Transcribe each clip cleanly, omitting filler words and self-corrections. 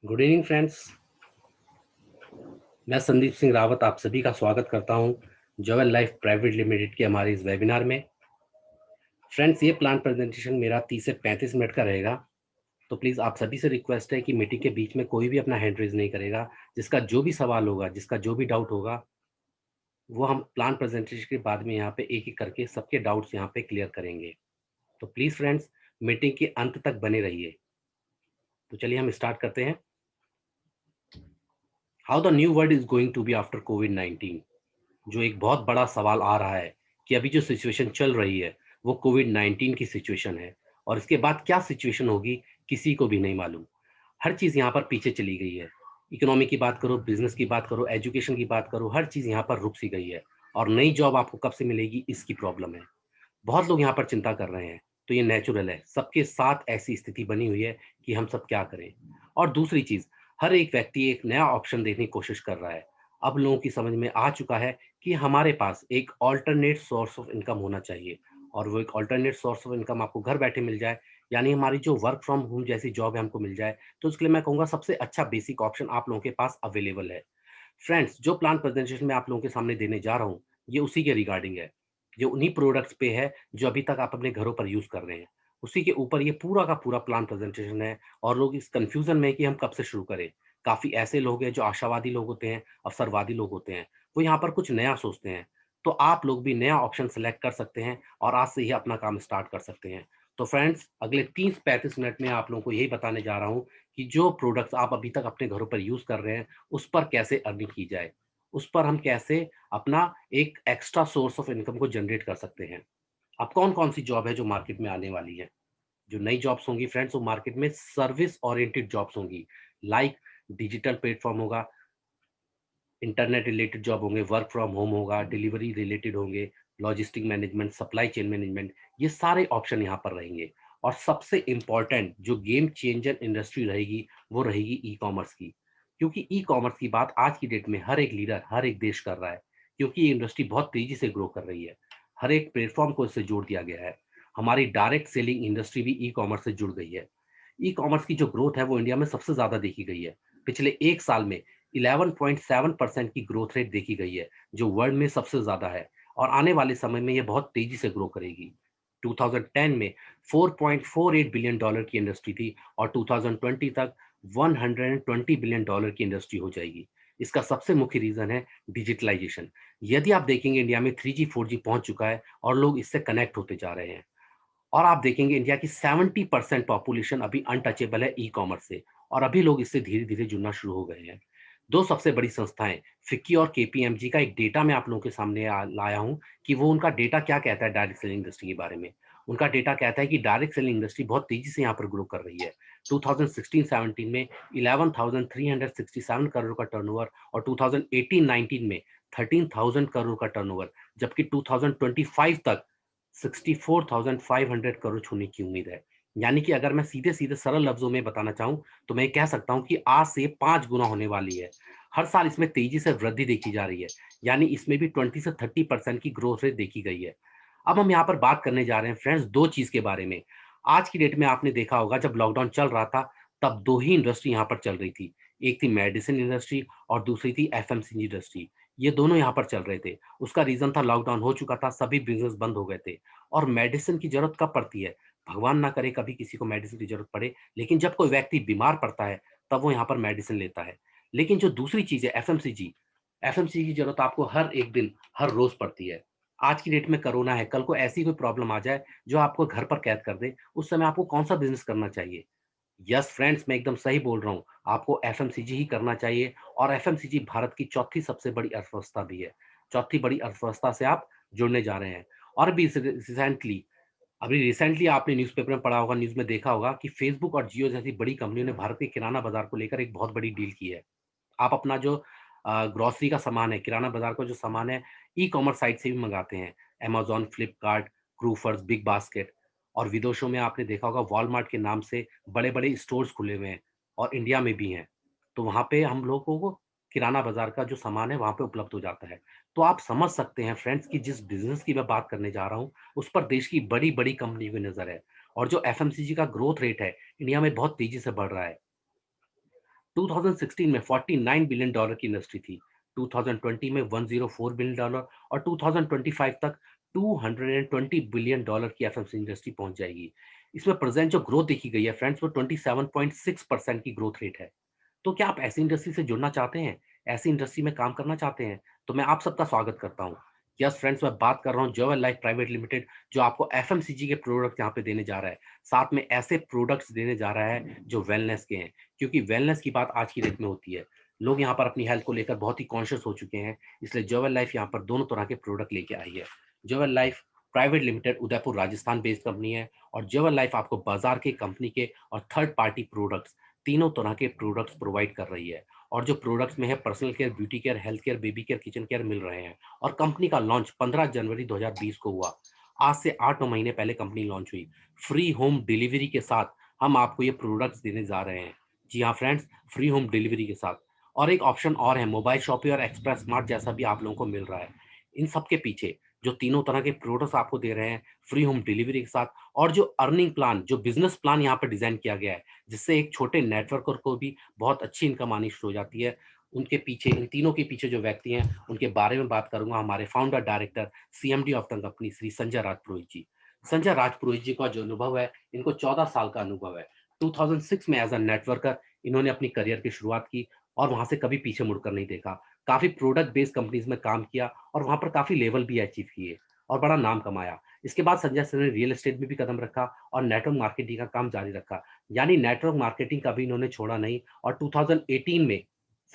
Good evening friends. मैं संदीप सिंह रावत आप सभी का स्वागत करता हूं जवेल लाइफ प्राइवेट लिमिटेड के हमारे इस वेबिनार में। फ्रेंड्स, ये प्लान प्रेजेंटेशन मेरा 30 से 35 मिनट का रहेगा। तो प्लीज़ आप सभी से रिक्वेस्ट है कि मीटिंग के बीच में कोई भी अपना हैंड रेज नहीं करेगा। जिसका जो भी सवाल होगा, जिसका जो भी डाउट होगा, वो हम प्लान प्रेजेंटेशन के बाद में यहाँ पे एक एक करके सबके डाउट्स यहाँ पे क्लियर करेंगे। तो प्लीज़ फ्रेंड्स, मीटिंग के अंत तक बने रहिए। तो चलिए हम स्टार्ट करते हैं। How the new world is going to be after कोविड-19। जो एक बहुत बड़ा सवाल आ रहा है कि अभी जो सिचुएशन चल रही है वो कोविड-19 की सिचुएशन है, और इसके बाद क्या सिचुएशन होगी किसी को भी नहीं मालूम। हर चीज़ यहाँ पर पीछे चली गई है। इकोनॉमी की बात करो, बिजनेस की बात करो, एजुकेशन की बात करो, हर चीज़ यहाँ पर रुक सी गई है। और नई जॉब आपको कब से मिलेगी, इसकी प्रॉब्लम है। बहुत लोग यहाँ पर चिंता कर रहे हैं। तो ये नेचुरल है, सबके साथ ऐसी स्थिति बनी हुई है कि हम सब क्या करें। और दूसरी चीज़, हर एक व्यक्ति एक नया ऑप्शन देखने की कोशिश कर रहा है। अब लोगों की समझ में आ चुका है कि हमारे पास एक अल्टरनेट सोर्स ऑफ इनकम होना चाहिए, और वो एक अल्टरनेट सोर्स ऑफ इनकम आपको घर बैठे मिल जाए, यानी हमारी जो वर्क फ्रॉम होम जैसी जॉब है हमको मिल जाए। तो उसके लिए मैं कहूँगा सबसे अच्छा बेसिक ऑप्शन आप लोगों के पास अवेलेबल है। फ्रेंड्स, जो प्लान प्रेजेंटेशन मैं आप लोगों के सामने देने जा रहा हूँ, ये उसी के रिगार्डिंग है। ये उन्हीं प्रोडक्ट्स पे है जो अभी तक आप अपने घरों पर यूज़ कर रहे हैं। उसी के ऊपर ये पूरा का पूरा प्लान प्रेजेंटेशन है, और लोग इस कन्फ्यूज़न में हैं कि हम कब से शुरू करें। काफ़ी ऐसे लोग हैं जो आशावादी लोग होते हैं, अवसरवादी लोग होते हैं। वो यहाँ पर कुछ नया सोचते हैं। तो आप लोग भी नया ऑप्शन सेलेक्ट कर सकते हैं और आज से ही अपना काम स्टार्ट कर सकते हैं। तो फ्रेंड्स, अगले 30-35 मिनट में आप लोगों को यही बताने जा रहा हूँ कि जो प्रोडक्ट्स आप अभी तक अपने घरों पर यूज़ कर रहे हैं, उस पर कैसे अर्निंग की जाए। उस पर हम कैसे अपना एक एक्स्ट्रा सोर्स ऑफ इनकम को जनरेट कर सकते हैं। अब कौन-कौन सी जॉब है जो मार्केट में आने वाली है? जो नई जॉब्स होंगी फ्रेंड्स, वो मार्केट में सर्विस ओरिएंटेड जॉब्स होंगी। लाइक डिजिटल प्लेटफ़ॉर्म होगा, इंटरनेट रिलेटेड जॉब होंगे, वर्क फ्रॉम होम होगा, डिलीवरी रिलेटेड होंगे, logistic management, supply chain management, ये सारे ऑप्शन यहाँ पर रहेंगे। और सबसे इम्पोर्टेंट जो गेम चेंजर इंडस्ट्री रहेगी, वो रहेगी ई-कॉमर्स की। क्योंकि ई-कॉमर्स की बात आज की डेट में हर एक लीडर, हर एक देश कर रहा है, क्योंकि ये इंडस्ट्री बहुत तेज़ी से ग्रो कर रही है। हर एक प्लेटफ़ॉर्म को इससे जोड़ दिया गया है। हमारी डायरेक्ट सेलिंग इंडस्ट्री भी ई-कॉमर्स से जुड़ गई है। ई-कॉमर्स की जो ग्रोथ है वो इंडिया में सबसे ज़्यादा देखी गई है। पिछले 1 साल में 11.7% की ग्रोथ रेट देखी गई है, जो वर्ल्ड में सबसे ज़्यादा है, और आने वाले समय में ये बहुत तेज़ी से ग्रो करेगी। 2010 में $4.48 बिलियन डॉलर की इंडस्ट्री थी, और 2020 तक $120 बिलियन डॉलर की इंडस्ट्री हो जाएगी। इसका सबसे मुख्य रीज़न है डिजिटलाइज़ेशन। यदि आप देखेंगे, इंडिया में 3G 4G पहुँच चुका है और लोग इससे कनेक्ट होते जा रहे हैं। और आप देखेंगे इंडिया की 70% पॉपुलेशन अभी अनटचेबल है ई-कॉमर्स से, और अभी लोग इससे धीरे-धीरे जुड़ना शुरू हो गए हैं। 2 सबसे बड़ी संस्थाएँ, फिक्की और केपीएमजी का एक डेटा मैं आप लोगों के सामने लाया हूँ कि वो उनका डेटा क्या कहता है डायरेक्ट सेलिंग इंडस्ट्री के बारे में। उनका डेटा कहता है कि डायरेक्ट सेलिंग इंडस्ट्री बहुत तेज़ी से यहाँ पर ग्रो कर रही है। 2016-17 में 11,367 करोड़ का टर्नओवर, और 2018-19 में 13,000 करोड़ का टर्नओवर, जबकि 2025 तक 64,500 करोड़ छूने की उम्मीद है। यानी कि अगर मैं सीधे-सीधे सरल लफ्ज़ों में बताना चाहूँ, तो मैं ये कह सकता हूँ कि आज से 5 गुना होने वाली है। हर साल इसमें तेज़ी से वृद्धि देखी जा रही है, यानी इसमें भी 20 से 30% की ग्रोथ रेट देखी गई है। अब हम यहाँ पर बात करने जा रहे हैं फ्रेंड्स 2 चीज़ के बारे में। आज की डेट में आपने देखा होगा, जब लॉकडाउन चल रहा था, तब 2 ही इंडस्ट्री यहाँ पर चल रही थी। एक थी मेडिसिन इंडस्ट्री और दूसरी थी एफएमसीजी इंडस्ट्री। ये दोनों यहाँ पर चल रहे थे। उसका रीज़न था लॉकडाउन हो चुका था, सभी बिज़नेस बंद हो गए थे। और मेडिसिन की ज़रूरत कब पड़ती है? भगवान ना करे कभी किसी को मेडिसिन की ज़रूरत पड़े, लेकिन जब कोई व्यक्ति बीमार पड़ता है, तब वो यहाँ पर मेडिसिन लेता है। लेकिन जो दूसरी चीज़ है एफएमसीजी, एफएमसीजी की ज़रूरत आपको हर एक दिन, हर रोज़ पड़ती है। आज की डेट में कोरोना है, कल को ऐसी कोई प्रॉब्लम आ जाए जो आपको घर पर कैद कर दे, उस समय आपको कौन-सा बिज़नेस करना चाहिए? यस फ्रेंड्स, मैं एकदम सही बोल रहा हूँ। आपको एफएमसीजी ही करना चाहिए, और एफएमसीजी भारत की चौथी सबसे बड़ी अर्थव्यवस्था भी है। चौथी बड़ी अर्थव्यवस्था से आप जुड़ने जा रहे हैं। और भी अभी रिसेंटली आपने न्यूज़पेपर में पढ़ा होगा, न्यूज़ में देखा होगा कि फेसबुक और जियो जैसी बड़ी कंपनियों ने भारत के किराना बाज़ार को लेकर एक बहुत बड़ी डील की है। आप अपना जो ग्रोसरी का सामान है, किराना बाज़ार का जो सामान है, ई-कॉमर्स साइट से भी मँगाते हैं। अमेज़न, फ्लिपकार्ट, ग्रूफर्स, बिग बास्केट, और विदेशों में आपने देखा होगा वॉलमार्ट के नाम से बड़े-बड़े स्टोर्स खुले हुए हैं, और इंडिया में भी हैं। तो वहाँ पे हम लोगों को किराना बाज़ार का जो सामान है, वहाँ पे उपलब्ध हो जाता है। तो आप समझ सकते हैं फ्रेंड्स कि जिस बिज़नेस की मैं बात करने जा रहा हूँ, उस पर देश की बड़ी-बड़ी कंपनियों की नज़र है। और जो एफएमसीजी का ग्रोथ रेट है, इंडिया में बहुत तेज़ी से बढ़ रहा है। 2016 में $49 बिलियन की इंडस्ट्री थी, 2020 में $104 बिलियन और 2025 तक $220 बिलियन की एफएमसीजी इंडस्ट्री पहुंच जाएगी। इसमें प्रेजेंट जो ग्रोथ देखी गई है फ्रेंड्स, वो 27.6% की ग्रोथ रेट है। तो क्या आप ऐसी इंडस्ट्री से जुड़ना चाहते हैं? ऐसी इंडस्ट्री में काम करना चाहते हैं? तो मैं आप सबका स्वागत करता हूँ। यस फ्रेंड्स, मैं बात कर रहा हूँ ज्वेल लाइफ प्राइवेट लिमिटेड, जो आपको एफएमसीजी के प्रोडक्ट यहाँ पे देने जा रहा है। साथ में ऐसे प्रोडक्ट्स देने जा रहा है जो वेलनेस के हैं, क्योंकि वेलनेस की बात आज की डेट में होती है। लोग यहाँ पर अपनी हेल्थ को लेकर बहुत ही कॉन्शियस हो चुके हैं, इसलिए ज्वेल लाइफ यहाँ पर दोनों तरह के प्रोडक्ट लेके आई है। Jewel life private limited Udaipur Rajasthan based company है, और ज्वेल लाइफ आपको बाजार के, कंपनी के और थर्ड पार्टी प्रोडक्ट्स, तीनों तरह के प्रोडक्ट्स प्रोवाइड कर रही है। और जो प्रोडक्ट्स में है, personal care, beauty care, health care, baby care, kitchen care मिल रहे हैं। और कंपनी का लॉन्च 15 जनवरी 2020 को हुआ। आज से 8-9 महीने पहले कंपनी लॉन्च हुई। फ्री होम डिलीवरी के साथ हम आपको ये प्रोडक्ट्स देने जा रहे हैं। जी हाँ फ्रेंड्स, फ्री होम डिलीवरी के साथ। और एक ऑप्शन और है, मोबाइल शॉपिंग और एक्सप्रेस स्मार्ट जैसा भी आप लोगों को मिल रहा है। इन सब के पीछे जो तीनों तरह के प्रोडक्ट्स आपको दे रहे हैं फ्री होम डिलीवरी के साथ, और जो अर्निंग प्लान, जो बिजनेस प्लान यहाँ पर डिजाइन किया गया है, जिससे एक छोटे नेटवर्कर को भी बहुत अच्छी इनकम आनी शुरू हो जाती है, उनके पीछे, इन तीनों के पीछे जो व्यक्ति हैं, उनके बारे में बात करूंगा। हमारे founder director, CMD of the company, Shri Sanjay Rajpurohit ji. Sanjay Rajpurohit ji का जो अनुभव है, इनको 14 साल का अनुभव है। 2006 में एज अ नेटवर्कर इन्होंने अपनी करियर की शुरुआत की, और वहां से कभी पीछे मुड़कर नहीं देखा। काफी प्रोडक्ट बेस्ड कंपनीज में काम किया, और वहां पर काफी लेवल भी अचीव किए और बड़ा नाम कमाया। इसके बाद संजय सर ने रियल एस्टेट में भी कदम रखा और नेटवर्क मार्केटिंग का काम जारी रखा। यानी नेटवर्क मार्केटिंग कभी इन्होंने छोड़ा नहीं। और 2018 में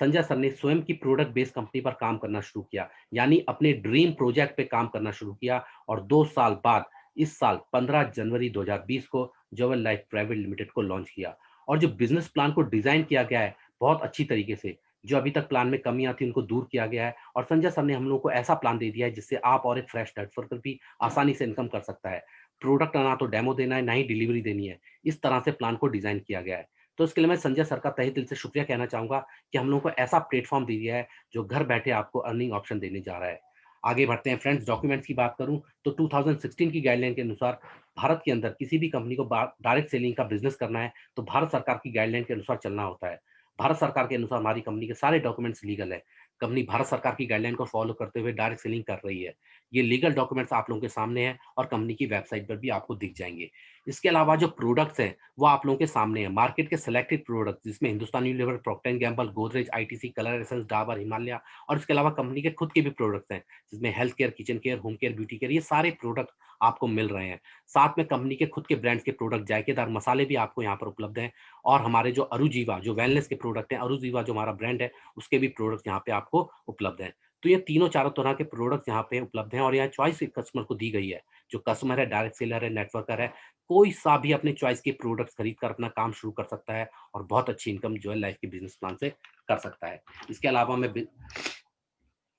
संजय सर ने स्वयं की प्रोडक्ट बेस्ड कंपनी पर काम करना शुरू किया, यानी अपने ड्रीम प्रोजेक्ट पे काम करना शुरू किया। और 2 साल बाद, इस साल 15 जनवरी 2020 को ज्वेल लाइफ प्राइवेट लिमिटेड को लॉन्च किया। और जो बिजनेस प्लान को डिजाइन किया गया है बहुत अच्छी तरीके से, जो अभी तक प्लान में कमियां थी उनको दूर किया गया है, और संजय सर ने हम लोगों को ऐसा प्लान दे दिया है जिससे आप और एक फ्रेश नेटवर्कर भी आसानी से इनकम कर सकता है। प्रोडक्ट ना तो डेमो देना है, ना ही डिलीवरी देनी है। इस तरह से प्लान को डिजाइन किया गया है। तो इसके लिए मैं संजय सर का तहे दिल से शुक्रिया कहना चाहूंगा कि हम लोगों को ऐसा प्लेटफॉर्म दे दिया है जो घर बैठे आपको अर्निंग ऑप्शन देने जा रहा है। आगे बढ़ते हैं फ्रेंड्स। डॉक्यूमेंट्स की बात करूं तो 2016 की गाइडलाइन के अनुसार भारत के अंदर किसी भी कंपनी को डायरेक्ट सेलिंग का बिजनेस करना है तो भारत सरकार की गाइडलाइन के अनुसार चलना होता है। भारत सरकार के अनुसार हमारी कंपनी के सारे डॉक्यूमेंट्स लीगल है। कंपनी भारत सरकार की गाइडलाइन को फॉलो करते हुए डायरेक्ट सेलिंग कर रही है। ये लीगल डॉक्यूमेंट्स आप लोगों के सामने हैं और कंपनी की वेबसाइट पर भी आपको दिख जाएंगे। इसके अलावा जो प्रोडक्ट्स हैं वो आप लोगों के सामने है। मार्केट के सिलेक्टेड प्रोडक्ट्स, जिसमें Hindustan unilever, procter and gamble, Godrej, ITC, colour essence, Dabur, Himalaya, और इसके अलावा कंपनी के खुद के भी प्रोडक्ट्स हैं, जिसमें health care, kitchen care, home care, beauty care, ये सारे प्रोडक्ट आपको मिल रहे हैं। साथ में कंपनी के खुद के ब्रांड्स के प्रोडक्ट, जायकेदार मसाले भी आपको यहाँ पर उपलब्ध हैं। और हमारे जो अरुजीवा, जो वेलनेस के प्रोडक्ट हैं, अरुजीवा जो हमारा ब्रांड है, उसके भी प्रोडक्ट यहाँ पे आपको उपलब्ध हैं। तो ये तीनों चारों तरह के प्रोडक्ट्स यहाँ पे उपलब्ध हैं, और यहाँ चॉइस कस्टमर को दी गई है। जो कस्टमर है, डायरेक्ट सेलर है, नेटवर्कर है, कोई सा भी अपने चॉइस के प्रोडक्ट्स खरीद कर अपना काम शुरू कर सकता है और बहुत अच्छी इनकम ज्वेल लाइफ के बिजनेस प्लान से कर सकता है। इसके अलावा मैं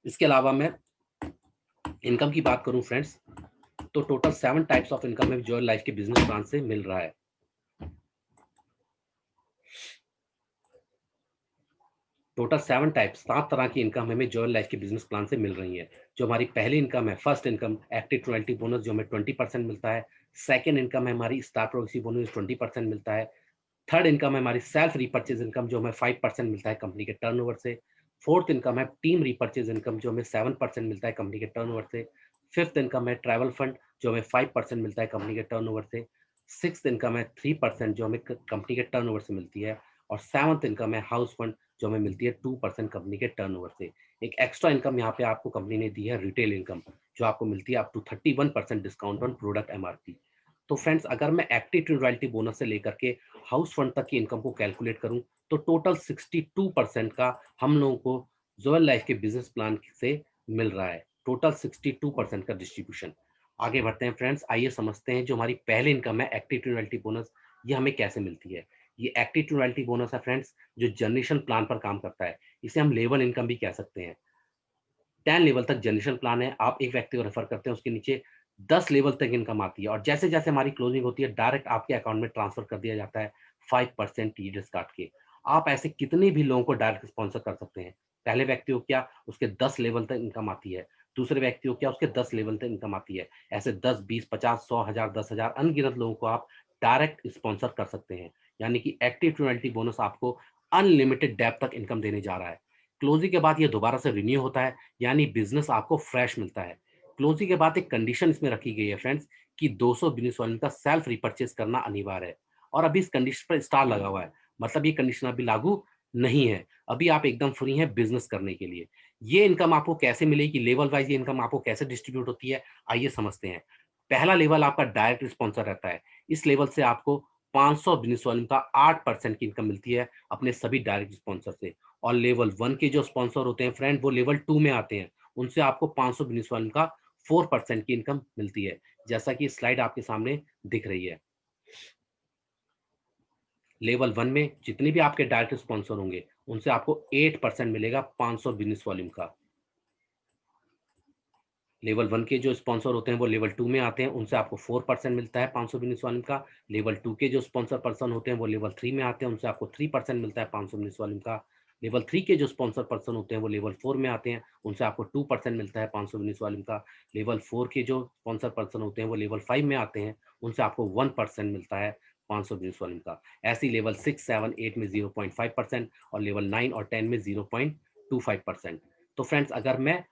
इसके अलावा मैं इनकम की बात करूं फ्रेंड्स, तो टोटल 7 टाइप्स ऑफ इनकम है ज्वेल लाइफ के बिजनेस प्लान से मिल रहा है। टोटल 7 टाइप्स, 7 तरह की इनकम हमें ज्वेल लाइफ के बिजनेस प्लान से मिल रही है। जो हमारी पहली इनकम है, first income, active royalty bonus, जो हमें 20% मिलता है। सेकंड इनकम है हमारी स्टार प्रोग्रेसिव बोनस, 20% मिलता है। थर्ड इनकम है हमारी सेल्फ रिपर्चेज इनकम, जो हमें 5% मिलता है कंपनी के टर्नओवर से। फोर्थ इनकम है टीम रिपर्चेज इनकम, जो हमें 7% मिलता है कंपनी के टर्नओवर से। फिफ्थ इनकम है ट्रैवल फंड, जो हमें 5% मिलता है कंपनी के टर्नओवर से। सिक्स्थ इनकम है 3%, जो हमें कंपनी के टर्नओवर से मिलती है। और सेवंथ इनकम है हाउस फंड, जो हमें मिलती है 2% कंपनी के टर्नओवर से। एक एक्स्ट्रा इनकम यहाँ पे आपको कंपनी ने दी है, रिटेल इनकम, जो आपको मिलती है up to 31% discount on product MRP. तो फ्रेंड्स, अगर मैं एक्टिव रॉयल्टी बोनस से लेकर के हाउस फंड तक की इनकम को कैलकुलेट करूं तो टोटल 62% का हम लोगों को ज्वेल लाइफ के बिजनेस प्लान से मिल रहा है। टोटल 62% का डिस्ट्रीब्यूशन। आगे बढ़ते हैं फ्रेंड्स, आइए समझते हैं जो हमारी पहली इनकम है एक्टिव रॉयल्टी बोनस, ये हमें कैसे मिलती है। ये एक्टिव रॉयल्टी बोनस है फ्रेंड्स, जो जनरेशन प्लान पर काम करता है। इसे हम लेवल इनकम भी कह सकते हैं। 10 लेवल तक जनरेशन प्लान है, आप एक व्यक्ति को रेफर करते हैं, उसके नीचे 10 लेवल तक इनकम आती है, और जैसे जैसे हमारी क्लोजिंग होती है डायरेक्ट आपके अकाउंट में ट्रांसफर कर दिया जाता है 5% टीडीएस काट के। आप ऐसे कितने भी लोगों को डायरेक्ट स्पॉन्सर कर सकते हैं। पहले व्यक्ति को क्या, उसके 10 लेवल तक इनकम आती है। दूसरे व्यक्ति को क्या, उसके 10 लेवल तक इनकम आती है। ऐसे 10, 20, 50, 100, 1000, 10,000 अनगिनत लोगों को आप डायरेक्ट स्पॉन्सर कर सकते हैं। यानी कि एक्टिव रॉयल्टी बोनस आपको अनलिमिटेड डेप्थ तक इनकम देने जा रहा है। क्लोजिंग के बाद ये दोबारा से रिन्यू होता है, यानी बिजनेस आपको फ्रेश मिलता है। क्लोजिंग के बाद एक कंडीशन इसमें रखी गई है फ्रेंड्स कि 200 बिजनेस वॉल्यूम का सेल्फ रिपर्चेज करना अनिवार्य है, और अभी इस कंडीशन पर स्टार लगा हुआ है, मतलब ये कंडीशन अभी लागू नहीं है। अभी आप एकदम फ्री हैं बिजनेस करने के लिए। ये इनकम आपको कैसे मिलेगी, लेवल वाइज ये इनकम आपको कैसे डिस्ट्रीब्यूट होती है, आइए समझते हैं। पहला लेवल आपका डायरेक्ट स्पॉन्सर रहता है। इस लेवल से आपको 500 बिजनेस वॉल्यूम का 8% की इनकम मिलती है अपने सभी डायरेक्ट स्पॉन्सर से। और लेवल 1 के जो स्पॉन्सर होते हैं फ्रेंड, वो लेवल 2 में आते हैं, उनसे आपको 500 बिजनेस वॉल्यूम का 4% की इनकम मिलती है, जैसा कि स्लाइड आपके सामने दिख रही है। लेवल 1 में जितने भी आपके डायरेक्ट स्पॉन्सर होंगे, उनसे आपको 8% मिलेगा 500 बिजनेस वॉल्यूम का। लेवल 1 के जो स्पॉन्सर होते हैं वो लेवल 2 में आते हैं, उनसे आपको 4% मिलता है 500 बिजनेस वॉल्यूम का। लेवल 2 के जो स्पॉन्सर पर्सन होते हैं वो लेवल 3 में आते हैं, उनसे आपको 3% मिलता है 500 बिजनेस वॉल्यूम का। लेवल 3 के जो स्पॉन्सर पर्सन होते हैं वो लेवल 4 में आते हैं, उनसे आपको 2% मिलता है 500 बिजनेस वॉल्यूम का। लेवल 4 के जो स्पॉन्सर पर्सन होते हैं वो लेवल 5 में आते हैं, उनसे आपको 1% मिलता है 500 बिजनेस वॉल्यूम का। ऐसे ही लेवल 6, 7, 8 में 0.5% और लेवल 9 और 10 में 0.25%। तो फ्रेंड्स, अगर मैं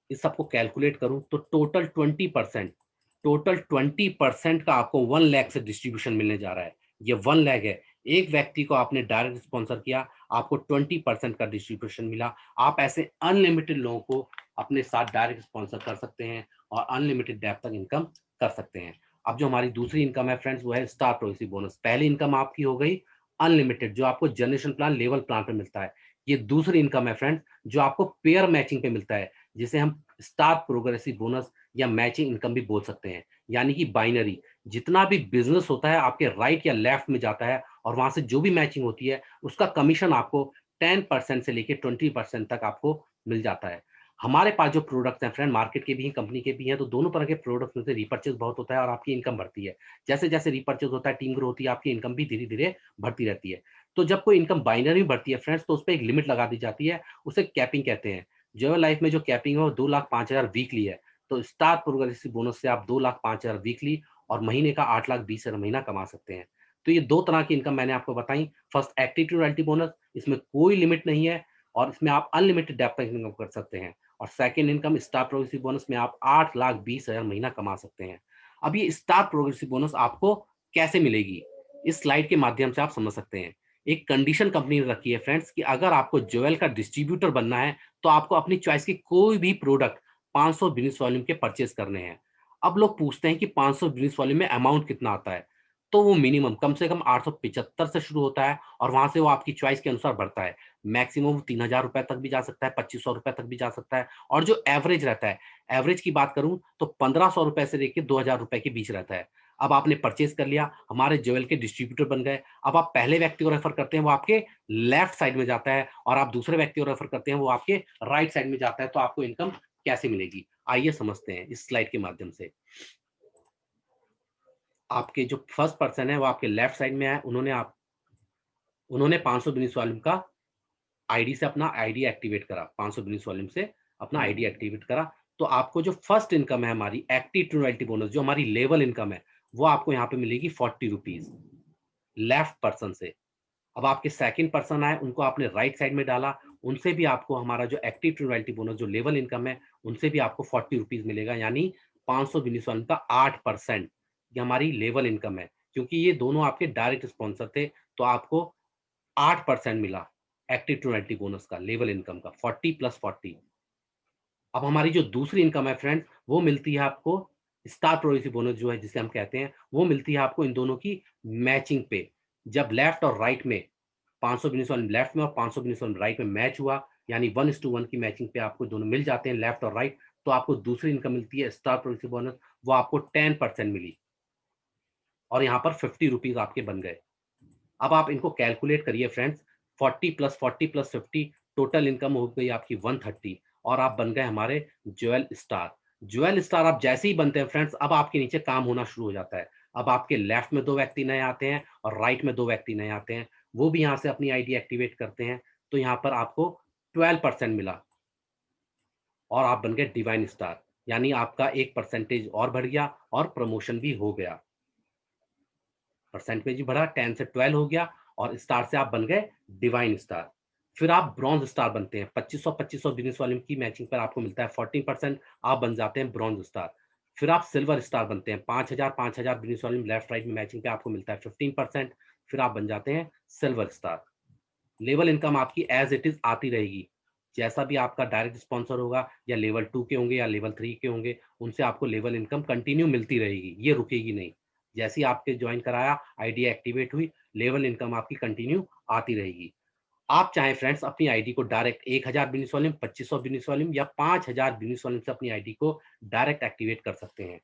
इस सबको कैलकुलेट करूं तो टोटल 20% का आपको 1 लाख से डिस्ट्रीब्यूशन मिलने जा रहा है। ये 1 लाख है, एक व्यक्ति को आपने डायरेक्ट स्पॉन्सर किया, आपको 20% का डिस्ट्रीब्यूशन मिला। आप ऐसे अनलिमिटेड लोगों को अपने साथ डायरेक्ट स्पॉन्सर कर सकते हैं और अनलिमिटेड डेप्थ तक इनकम कर सकते हैं। अब जो हमारी दूसरी इनकम है फ्रेंड्स, वो है स्टार प्रोग्रेसिव बोनस। पहली इनकम आपकी हो गई अनलिमिटेड, जो आपको जनरेशन प्लान लेवल प्लान पे मिलता है। ये दूसरी इनकम है फ्रेंड्स, जो आपको पेयर मैचिंग पे मिलता है, जिसे हम स्टार प्रोग्रेसिव बोनस या मैचिंग इनकम भी बोल सकते हैं। यानी कि बाइनरी, जितना भी बिजनेस होता है आपके राइट या लेफ्ट में जाता है, और वहां से जो भी मैचिंग होती है उसका कमीशन आपको 10% से लेकर 20% तक आपको मिल जाता है। हमारे पास जो प्रोडक्ट्स हैं फ्रेंड, मार्केट के भी हैं, कंपनी के भी हैं, तो दोनों तरह के प्रोडक्ट्स में से रिपर्चेज बहुत होता है और आपकी इनकम बढ़ती है। जैसे जैसे रिपर्चेज होता है, टीम ग्रो होती है, आपकी इनकम भी धीरे धीरे बढ़ती रहती है। तो जब कोई इनकम बाइनरी में बढ़ती है फ्रेंड्स, तो उस पर एक लिमिट लगा दी जाती है, उसे कैपिंग कहते हैं। जेवल लाइफ में जो कैपिंग है वो 2,05,000 वीकली है। तो स्टार प्रोग्रेसिव बोनस से आप 2,05,000 वीकली और महीने का 8,20,000 महीना कमा सकते हैं। तो ये दो तरह की इनकम मैंने आपको बताई। First active to royalty bonus, इसमें कोई लिमिट नहीं है और इसमें आप अनलिमिटेड डेप्थ तक इनकम कर सकते हैं। और second income star progressive bonus में आप 8,20,000 महीना कमा सकते हैं। अब ये स्टार प्रोग्रेसिव बोनस आपको कैसे मिलेगी, इस स्लाइड के माध्यम से आप समझ सकते हैं। एक कंडीशन कंपनी ने रखी है फ्रेंड्स कि अगर आपको ज्वेल का डिस्ट्रीब्यूटर बनना है, तो आपको अपनी चॉइस की कोई भी प्रोडक्ट 500 बिजनेस वॉल्यूम के परचेज करने हैं। अब लोग पूछते हैं कि 500 बिजनेस वॉल्यूम में अमाउंट कितना आता है, तो वो मिनिमम कम से कम 875 से शुरू होता है और वहां से वो आपकी चॉइस के अनुसार बढ़ता है। मैक्सिमम 3,000 रुपए तक भी जा सकता है, 2,500 रुपए तक भी जा सकता है, और जो एवरेज रहता है, एवरेज की बात करूं तो 1,500 रुपए से लेकर 2,000 रुपए के बीच रहता है। अब आपने परचेज कर लिया, हमारे ज्वेल के डिस्ट्रीब्यूटर बन गए। अब आप पहले व्यक्ति को रेफर करते हैं, वो आपके लेफ्ट साइड में जाता है, और आप दूसरे व्यक्ति को रेफर करते हैं, वो आपके राइट साइड में जाता है। तो आपको इनकम कैसे मिलेगी, आइए समझते हैं इस स्लाइड के माध्यम से। आपके जो फर्स्ट पर्सन है वो आपके लेफ्ट साइड में है, उन्होंने 500 बिजनेस वॉल्यूम का आईडी से अपना आईडी एक्टिवेट करा, 500 बिजनेस वॉल्यूम से अपना आईडी एक्टिवेट करा। तो आपको जो फर्स्ट इनकम है हमारी एक्टिव टू रॉयल्टी बोनस, जो हमारी लेवल इनकम है, वो आपको यहाँ पे मिलेगी 40 रुपीज लेफ्ट पर्सन से। अब आपके सेकंड पर्सन आए, उनको आपने राइट साइड में डाला, उनसे भी आपको हमारा जो एक्टिव टू रॉयल्टी बोनस जो लेवल इनकम है, उनसे भी आपको 40 रुपीज मिलेगा, यानी 500 बिजनेस वॉल्यूम का 8%। ये हमारी लेवल इनकम है, क्योंकि ये दोनों आपके डायरेक्ट स्पॉन्सर थे, तो आपको 8% मिला एक्टिव टू रॉयल्टी बोनस का, लेवल इनकम का 40+40। अब हमारी जो दूसरी इनकम है फ्रेंड्स, वो मिलती है आपको स्टार प्रोग्रेसिव बोनस जो है, जिसे हम कहते हैं, वो मिलती है आपको इन दोनों की मैचिंग पे। जब लेफ्ट और राइट में 500 बिजनेस वाले लेफ्ट में और 500 बिजनेस वाले राइट में मैच हुआ, यानी 1:1 की मैचिंग पे आपको दोनों मिल जाते हैं, लेफ्ट और राइट, तो आपको दूसरी इनकम मिलती है स्टार प्रोग्रेसिव बोनस, वो आपको 10% मिली और यहाँ पर 50 रुपीज आपके बन गए। अब आप इनको कैलकुलेट करिए फ्रेंड्स, 40+40+50, टोटल इनकम हो गई आपकी 130, और आप बन गए हमारे ज्वेल स्टार। ज्वेल स्टार आप जैसे ही बनते हैं फ्रेंड्स, अब आपके नीचे काम होना शुरू हो जाता है। अब आपके लेफ्ट में 2 व्यक्ति नए आते हैं और राइट में 2 व्यक्ति नए आते हैं, वो भी यहाँ से अपनी आईडी एक्टिवेट करते हैं। तो यहाँ पर आपको 12% मिला और आप बन गए डिवाइन स्टार, यानी आपका 1% और बढ़ गया और प्रमोशन भी हो गया। परसेंटेज भी बढ़ा, 10 से 12 हो गया और स्टार से आप बन गए डिवाइन स्टार। फिर आप ब्रॉन्ज स्टार बनते हैं, 2500 बिजनेस वॉल्यूम की मैचिंग पर आपको मिलता है 14%, आप बन जाते हैं ब्रॉन्ज स्टार। फिर आप सिल्वर स्टार बनते हैं, 5000 बिजनेस वॉल्यूम लेफ्ट राइट में मैचिंग पे आपको मिलता है 15%, फिर आप बन जाते हैं सिल्वर स्टार। लेवल इनकम आपकी एज इट इज आती रहेगी, जैसा भी आपका डायरेक्ट स्पॉन्सर होगा या लेवल 2 के होंगे या लेवल 3 के होंगे, उनसे आपको लेवल इनकम कंटिन्यू मिलती रहेगी, ये रुकेगी नहीं। जैसे ही आपके ज्वाइन कराया, आईडी एक्टिवेट हुई, लेवल इनकम आपकी कंटिन्यू आती रहेगी। आप चाहें फ्रेंड्स अपनी आईडी को direct 1000 business volume, 2500 business volume या 5000 बिजनेस वॉल्यूम से अपनी आईडी को डायरेक्ट एक्टिवेट कर सकते हैं।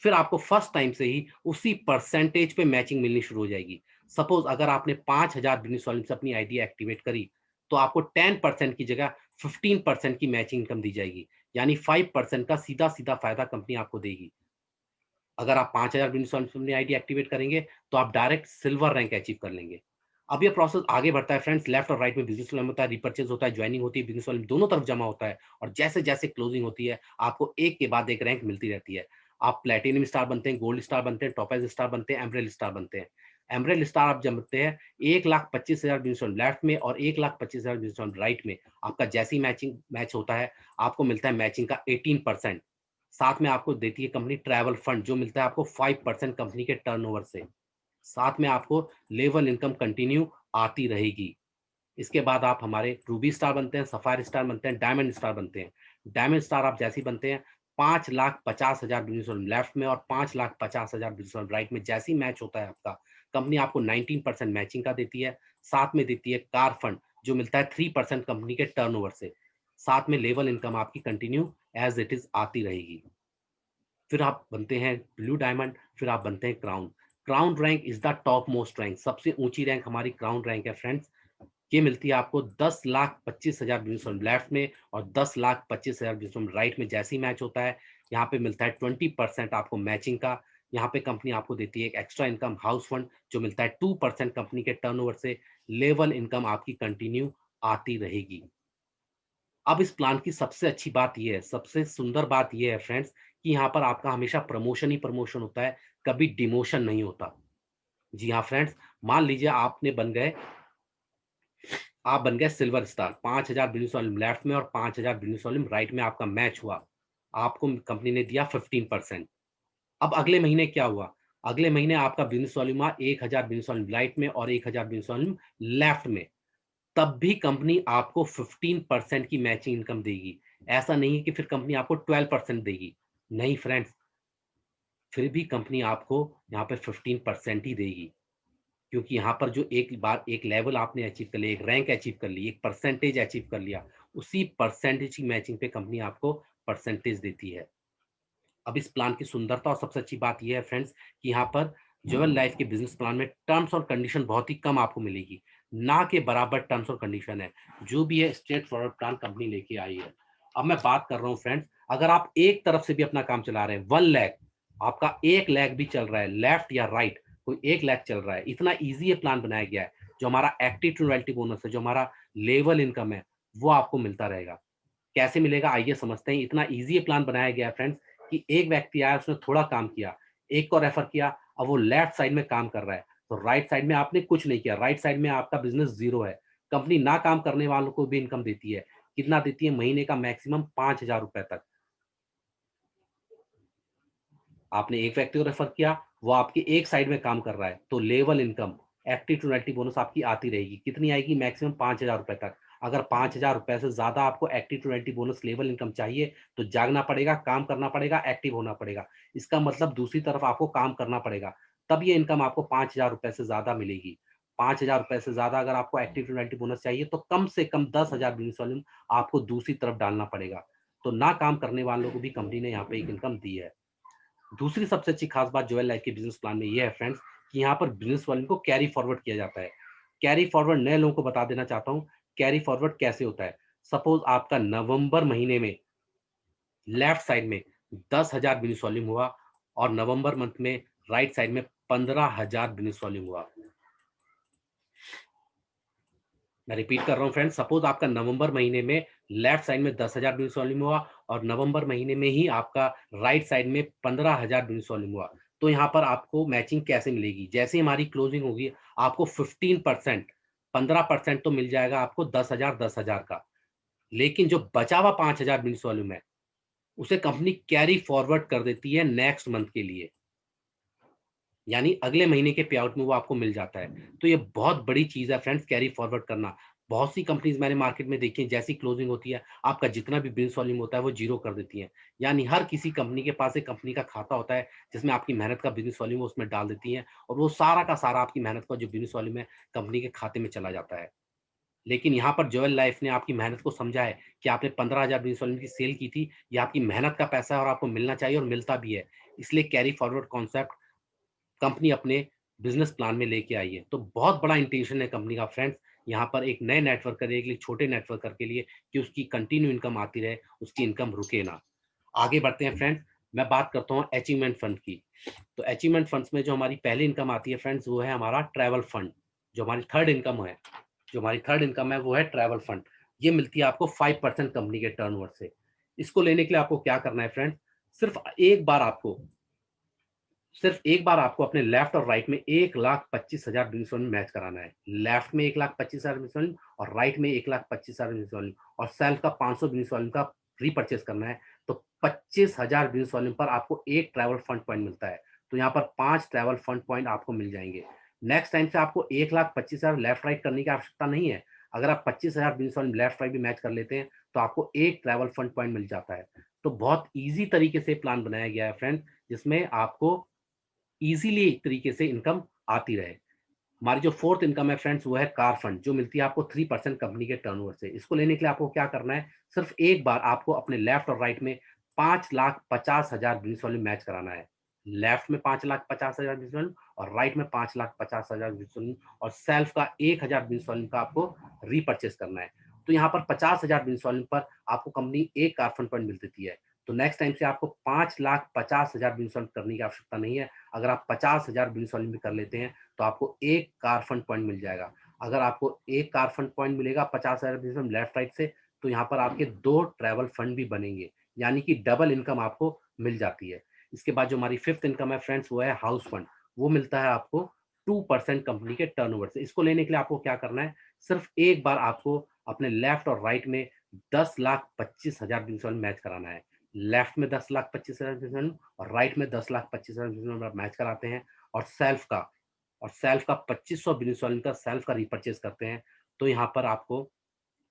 फिर आपको फर्स्ट टाइम से ही उसी परसेंटेज पे मैचिंग मिलनी शुरू हो जाएगी। सपोज अगर आपने 5000 बिजनेस वॉल्यूम से अपनी आईडी एक्टिवेट करी, तो आपको 10% की जगह 15% की मैचिंग इनकम दी जाएगी, यानी 5% का सीधा सीधा फायदा कंपनी आपको देगी। अगर आप 5000 बिजनेस वॉल्यूम से अपनी आईडी एक्टिवेट करेंगे, तो आप डायरेक्ट सिल्वर रैंक अचीव कर लेंगे। अब ये प्रोसेस आगे बढ़ता है फ्रेंड्स, लेफ्ट और राइट में बिजनेस वॉल्यूम होता है, रिपर्चेज होता है, ज्वाइनिंग होती है, बिजनेस वॉल्यूम दोनों तरफ जमा होता है, और जैसे जैसे क्लोजिंग होती है, आपको एक के बाद एक रैंक मिलती रहती है। आप प्लेटिनम स्टार बनते हैं, गोल्ड स्टार बनते हैं, टॉपेज स्टार बनते हैं, एमरेल्ड स्टार बनते हैं। एमरेल्ड स्टार आप जब बनते हैं, 1,25,000 बिजनेस वॉल्यूम लेफ्ट में और 1,25,000 बिजनेस वॉल्यूम राइट में, आपका जैसे ही मैचिंग मैच होता है, आपको मिलता है मैचिंग का 18%। साथ में आपको देती है कंपनी ट्रैवल फंड, जो मिलता है आपको 5% कंपनी के टर्नओवर से। साथ में आपको लेवल इनकम कंटिन्यू आती रहेगी। इसके बाद आप हमारे रूबी स्टार बनते हैं, सफायर स्टार बनते हैं, डायमंड स्टार बनते हैं। डायमंड स्टार आप जैसे ही बनते हैं, 5,50,000 बिजनेस वॉल्यूम लेफ्ट में और 5,50,000 बिजनेस वॉल्यूम राइट में जैसे ही मैच होता है आपका, कंपनी आपको 19% मैचिंग का देती है। साथ में देती है कार फंड, जो मिलता है 3% कंपनी के टर्नओवर से। साथ में लेवल इनकम आपकी कंटिन्यू एज इट इज आती रहेगी। फिर आप बनते हैं ब्लू डायमंड, फिर आप बनते हैं crown. Crown rank is the top most rank, सबसे ऊंची रैंक हमारी क्राउन रैंक है फ्रेंड्स। ये मिलती है आपको 10,25,000 बिजनेस लेफ्ट में और 10,25,000 बिजनेस राइट में जैसे ही मैच होता है। यहाँ पे मिलता है 20% आपको मैचिंग का। यहाँ पे कंपनी आपको देती है एक एक्स्ट्रा इनकम हाउस फंड, जो मिलता है 2% कंपनी के टर्नओवर से। लेवल इनकम आपकी कंटिन्यू आती रहेगी। अब इस प्लान की सबसे अच्छी बात ये है, सबसे सुंदर बात ये है फ्रेंड्स, कि यहाँ पर आपका हमेशा प्रमोशन ही प्रमोशन होता है, कभी डिमोशन नहीं होता। जी हाँ फ्रेंड्स, मान लीजिए आप बन गए silver star, 5000 business volume left में और 5000 बिजनेस वॉल्यूम राइट में आपका मैच हुआ। आपको कंपनी ने दिया 15%। अब अगले महीने क्या हुआ? अगले महीने आपका बिजनेस वॉल्यूम हुआ 1000 बिजनेस वॉल्यूम राइट में और 1000 बिजनेस वॉल्यूम लेफ्ट में। तब भी कंपनी आपको 15% की मैचिंग इनकम देगी। ऐसा नहीं है कि फिर कंपनी आपको 12% देगी। नहीं फ्रेंड्स, फिर भी कंपनी आपको यहाँ पे 15% ही देगी, क्योंकि यहाँ पर जो एक बार एक लेवल आपने अचीव कर लिया, एक रैंक अचीव कर ली, एक परसेंटेज अचीव कर लिया, उसी परसेंटेज की मैचिंग पे कंपनी आपको परसेंटेज देती है। अब इस प्लान की सुंदरता और सबसे अच्छी बात ये है फ्रेंड्स, कि यहाँ पर ज्वेल लाइफ के बिजनेस प्लान में टर्म्स और कंडीशन बहुत ही कम आपको मिलेगी, ना के बराबर टर्म्स और कंडीशन है। जो भी है स्ट्रेट फॉरवर्ड प्लान कंपनी लेके आई है। अब मैं बात कर रहा हूँ फ्रेंड्स, अगर आप एक तरफ से भी अपना काम चला रहे हैं, 1 लाख, आपका 1 लाख भी चल रहा है लेफ्ट या राइट, कोई 1 लाख चल रहा है, इतना ईजी ये प्लान बनाया गया है। जो हमारा एक्टिव टू रॉयल्टी बोनस है, जो हमारा लेवल इनकम है, वो आपको मिलता रहेगा। कैसे मिलेगा आइए समझते हैं। इतना ईजी ये प्लान बनाया गया है फ्रेंड्स, कि एक व्यक्ति आया, उसने थोड़ा काम किया, एक को रेफर किया, अब वो लेफ्ट साइड में काम कर रहा है, तो राइट साइड में आपने कुछ नहीं किया, राइट साइड में आपका बिजनेस जीरो है। कंपनी ना काम करने वालों को भी इनकम देती है। कितना देती है? महीने का मैक्सिमम 5,000 रुपए तक। आपने एक व्यक्ति को रेफर किया, वो आपकी एक साइड में काम कर रहा है, तो level income active to 90 bonus आपकी आती रहेगी। कितनी आएगी? मैक्सिमम 5,000 रुपए तक। अगर 5,000 रुपए से ज्यादा आपको active to 90 bonus level income चाहिए, तो जागना पड़ेगा, काम करना पड़ेगा, एक्टिव होना पड़ेगा। इसका मतलब दूसरी तरफ आपको काम करना पड़ेगा, तब ये इनकम आपको 5,000 रुपए से ज्यादा मिलेगी। 5,000 रुपए से ज्यादा अगर आपको एक्टिव टू 90 बोनस चाहिए, तो कम से कम 10,000 बिजनेस वॉल्यूम आपको दूसरी तरफ डालना पड़ेगा। तो ना काम करने वालों को भी कंपनी ने यहाँ पे एक इनकम दी है। दूसरी सबसे अच्छी खास बात ज्वेल लाइफ के बिजनेस प्लान में ये है फ्रेंड्स, कि यहाँ पर बिजनेस वॉल्यूम को कैरी फॉरवर्ड किया जाता है। कैरी फॉरवर्ड नए लोगों को बता देना चाहता हूँ, कैरी फॉरवर्ड कैसे होता है। सपोज आपका नवंबर महीने में लेफ्ट साइड में 10,000 बिजनेस वॉल्यूम हुआ, और नवंबर मंथ में राइट साइड में 15,000 बिजनेस वॉल्यूम हुआ। मैं रिपीट कर रहा हूँ फ्रेंड्स, सपोज आपका नवंबर महीने में लेफ्ट साइड में 10,000 बिजनेस वॉल्यूम हुआ, और नवंबर महीने में ही आपका राइट साइड में 15,000 बिजनेस वॉल्यूम हुआ। तो यहाँ पर आपको मैचिंग कैसे मिलेगी? जैसे ही हमारी क्लोजिंग होगी, आपको 15%, 15% तो मिल जाएगा आपको 10,000 का। लेकिन जो बचा हुआ 5,000 बिज़नेस वॉल्यूम है, उसे कंपनी कैरी फॉरवर्ड कर देती है नेक्स्ट मंथ के लिए। यानी अगले महीने के पे आउट में वो आपको मिल जाता है। तो ये बहुत बड़ी चीज़ है फ्रेंड्स, कैरी फॉरवर्ड करना। बहुत सी कंपनीज़ मैंने मार्केट में देखी हैं, जैसी क्लोजिंग होती है, आपका जितना भी बिज़नेस वॉल्यूम होता है, वो ज़ीरो कर देती हैं। यानी हर किसी कंपनी के पास एक कंपनी का खाता होता है, जिसमें आपकी मेहनत का बिज़नेस वॉल्यूम है, उसमें डाल देती हैं और वो सारा का सारा आपकी मेहनत का जो बिज़नेस वॉल्यूम है, कंपनी के खाते में चला जाता है। लेकिन यहाँ पर ज्वेल लाइफ ने आपकी मेहनत को समझा है कि आपने 15,000 बिज़नेस वॉल्यूम की सेल की थी, ये आपकी मेहनत का पैसा है और आपको मिलना चाहिए और मिलता भी है। इसलिए कैरी फॉरवर्ड कॉन्सेप्ट कंपनी अपने बिजनेस प्लान में लेके आई है। तो बहुत बड़ा इंटेंशन है कंपनी का फ्रेंड्स, यहाँ पर एक नए नेटवर्कर के लिए, छोटे नेटवर्कर के लिए, कि उसकी कंटिन्यू इनकम आती रहे, उसकी इनकम रुके ना। आगे बढ़ते हैं फ्रेंड्स, मैं बात करता हूँ अचीवमेंट फंड की। तो अचीवमेंट फंड्स में जो हमारी पहली इनकम आती है फ्रेंड्स, वो है हमारा ट्रैवल फंड। जो हमारी थर्ड इनकम है, वो है ट्रैवल फंड। ये मिलती है आपको 5% कंपनी के टर्नओवर से। इसको लेने के लिए आपको क्या करना है फ्रेंड्स, सिर्फ एक बार आपको अपने लेफ्ट और राइट में 1,25,000 बिजनेस मैच कराना है। लेफ्ट में 1,25,000 बिजनेस और राइट में 1,25,000 बिजनेस और सेल्फ का 500 बिजनेस का रीपर्चेस करना है। तो 25,000 बिजनेस वॉल्यूम पर आपको एक ट्रैवल फंड पॉइंट मिलता है। तो यहाँ पर 5 ट्रैवल फंड पॉइंट आपको मिल जाएंगे। नेक्स्ट टाइम से आपको 1,25,000 लेफ्ट राइट करने की आवश्यकता नहीं है। अगर आप 25,000 बिजनेस वॉल्यूम लेफ्ट राइट भी मैच कर लेते हैं, तो आपको एक ट्रैवल फंड पॉइंट मिल जाता है। तो बहुत ईजी तरीके से प्लान बनाया गया है फ्रेंड, जिसमें आपको ईज़िली एक तरीके से इनकम आती रहे। हमारी जो फोर्थ इनकम है फ्रेंड्स, वो है कार फंड, जो मिलती है आपको 3% कंपनी के टर्नओवर से। इसको लेने के लिए आपको क्या करना है, सिर्फ एक बार आपको अपने लेफ्ट और राइट में 5,50,000 बिजनेस वॉल्यूम मैच कराना है। लेफ्ट में 5,50,000 बिजनेस वॉल्यूम और राइट में 5,50,000 बिजनेस वॉल्यूम और सेल्फ का 1,000 बिजनेस वॉल्यूम का आपको रीपर्चेस करना है। तो यहाँ पर 50,000 बिजनेस वॉल्यूम पर आपको कंपनी एक कार फंड पॉइंट मिल देती है। तो नेक्स्ट टाइम से आपको 5,50,000 बिजनेस वॉल्यूम करने की आवश्यकता नहीं है। अगर आप 50,000 बिजनेस वॉल्यूम भी कर लेते हैं, तो आपको एक कार फंड पॉइंट मिल जाएगा। अगर आपको एक कार फंड पॉइंट मिलेगा 50,000 बिजनेस लेफ्ट राइट से, तो यहाँ पर आपके 2 ट्रैवल फंड भी बनेंगे, यानी कि डबल इनकम आपको मिल जाती है। इसके बाद जो हमारी फिफ्थ इनकम है फ्रेंड्स, वो है हाउस फंड। वो मिलता है आपको 2% कंपनी के टर्नओवर से। इसको लेने के लिए आपको क्या करना है, सिर्फ एक बार आपको अपने लेफ्ट और राइट में 10,25,000 बिजनेस मैच कराना है। लेफ्ट में 10,25,000 बिजनेस और राइट में 10,25,000 बिजनेस मैच कराते हैं और सेल्फ का 2500 बिजनेस वॉल्यूम का सेल्फ का रीपर्चेस करते हैं। तो यहाँ पर आपको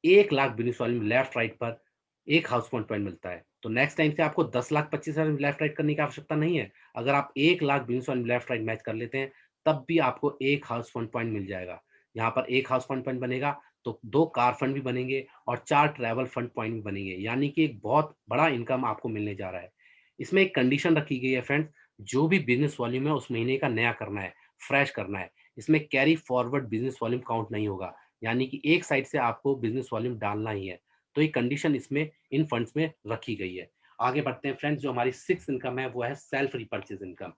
1,00,000 बिजनेस वॉल्यूम लेफ्ट राइट पर एक हाउस पॉइंट मिलता है। तो नेक्स्ट टाइम से आपको 10,25,000 लेफ्ट राइट करने की आवश्यकता नहीं है। अगर आप 1,00,000 business volume left right match कर लेते हैं, तब भी आपको एक हाउस पॉइंट मिल जाएगा। यहाँ पर एक हाउस पॉइंट बनेगा, तो 2 कार फंड भी बनेंगे और 4 ट्रैवल फंड पॉइंट भी बनेंगे, यानी कि एक बहुत बड़ा इनकम आपको मिलने जा रहा है। इसमें एक कंडीशन रखी गई है फ्रेंड्स, जो भी बिजनेस वॉल्यूम है उस महीने का नया करना है, फ्रेश करना है। इसमें carry forward business volume count नहीं होगा, यानी कि एक साइड से आपको बिजनेस वॉल्यूम डालना ही है। तो ये कंडीशन इसमें इन फंड्स में रखी गई है। आगे बढ़ते हैं फ्रेंड्स, जो हमारी सिक्स इनकम है, वो है self repurchase income.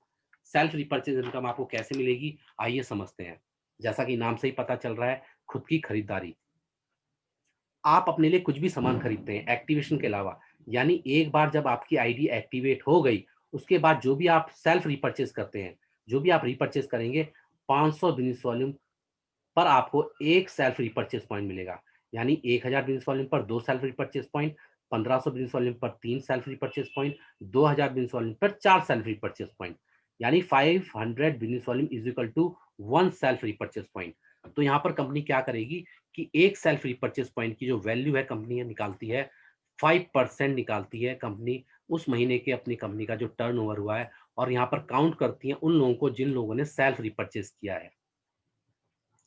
Self repurchase income आपको कैसे मिलेगी, आइए समझते हैं। जैसा कि नाम से ही पता चल रहा है, खुद की खरीदारी। आप अपने लिए कुछ भी सामान खरीदते हैं एक्टिवेशन के अलावा, यानी एक बार जब आपकी आईडी एक्टिवेट हो गई, उसके बाद जो भी आप सेल्फ रिपर्चेज करते हैं, जो भी आप रिपर्चेज करेंगे, 500 बिजनेस वॉल्यूम पर आपको एक सेल्फ रिपर्चेज पॉइंट मिलेगा। यानी 1,000 बिजनेस वॉल्यूम पर 2 self repurchase point, 1500 business volume पर 3 self repurchase point, 2,000 business volume पर 4 सेल्फ रिपर्चेज पॉइंट, यानी 500 business volume is equal to 1 self repurchase point. तो यहाँ पर कंपनी क्या करेगी कि एक सेल्फ रिपर्चेज पॉइंट की जो वैल्यू है, कंपनी निकालती है 5% निकालती है कंपनी उस महीने के अपनी कंपनी का जो टर्नओवर हुआ है, और यहाँ पर काउंट करती है उन लोगों को जिन लोगों ने सेल्फ रिपर्चेज किया है।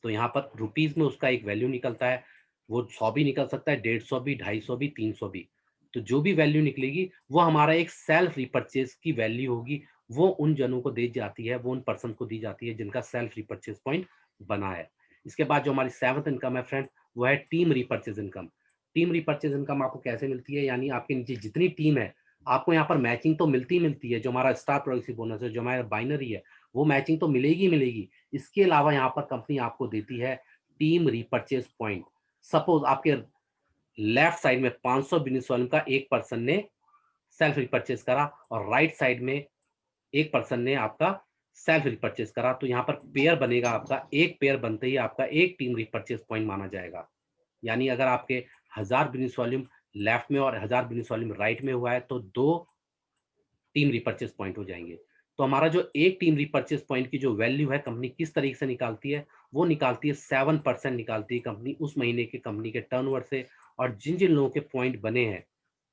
तो यहाँ पर रुपीज में उसका एक वैल्यू निकलता है, वो 100 भी निकल सकता है, 150 भी, 250 भी, 300 भी। तो जो भी वैल्यू निकलेगी, वो हमारा एक सेल्फ रिपर्चेज की वैल्यू होगी। वो उन जनों को दी जाती है, वो उन पर्सन को दी जाती है जिनका सेल्फ रिपर्चेज पॉइंट बना है। इसके बाद जो हमारी सेवंथ इनकम है फ्रेंड, वो है team repurchase income. Team repurchase income आपको कैसे मिलती है, यानी आपके नीचे जितनी टीम है, आपको यहाँ पर मैचिंग तो मिलती है। जो हमारा स्टार प्रोग्रेसिव बोनस है, जो हमारा बाइनरी है, वो मैचिंग तो मिलेगी। इसके अलावा यहाँ पर कंपनी आपको देती है टीम रिपर्चेज पॉइंट। सपोज आपके लेफ्ट साइड में 500 बिजनेस वॉल्यूम का एक पर्सन ने सेल्फ रिपर्चेज करा और राइट साइड में एक पर्सन ने आपका सेल्फ रिपर्चेस करा, तो यहाँ पर पेयर बनेगा आपका, एक पेयर बनते ही आपका एक टीम रिपर्चेस पॉइंट माना जाएगा। यानी अगर आपके 1000 बिजनेस वॉल्यूम लेफ्ट में और 1000 बिजनेस वॉल्यूम राइट में हुआ है, तो 2 टीम रिपर्चेस पॉइंट हो जाएँगे। तो हमारा जो एक टीम रिपर्चेस पॉइंट की जो वैल्यू है, कंपनी किस तरीके से निकालती है, वो निकालती है 7% निकालती है कंपनी उस महीने के कंपनी के टर्नओवर से, और जिन-जिन लोगों के पॉइंट बने हैं,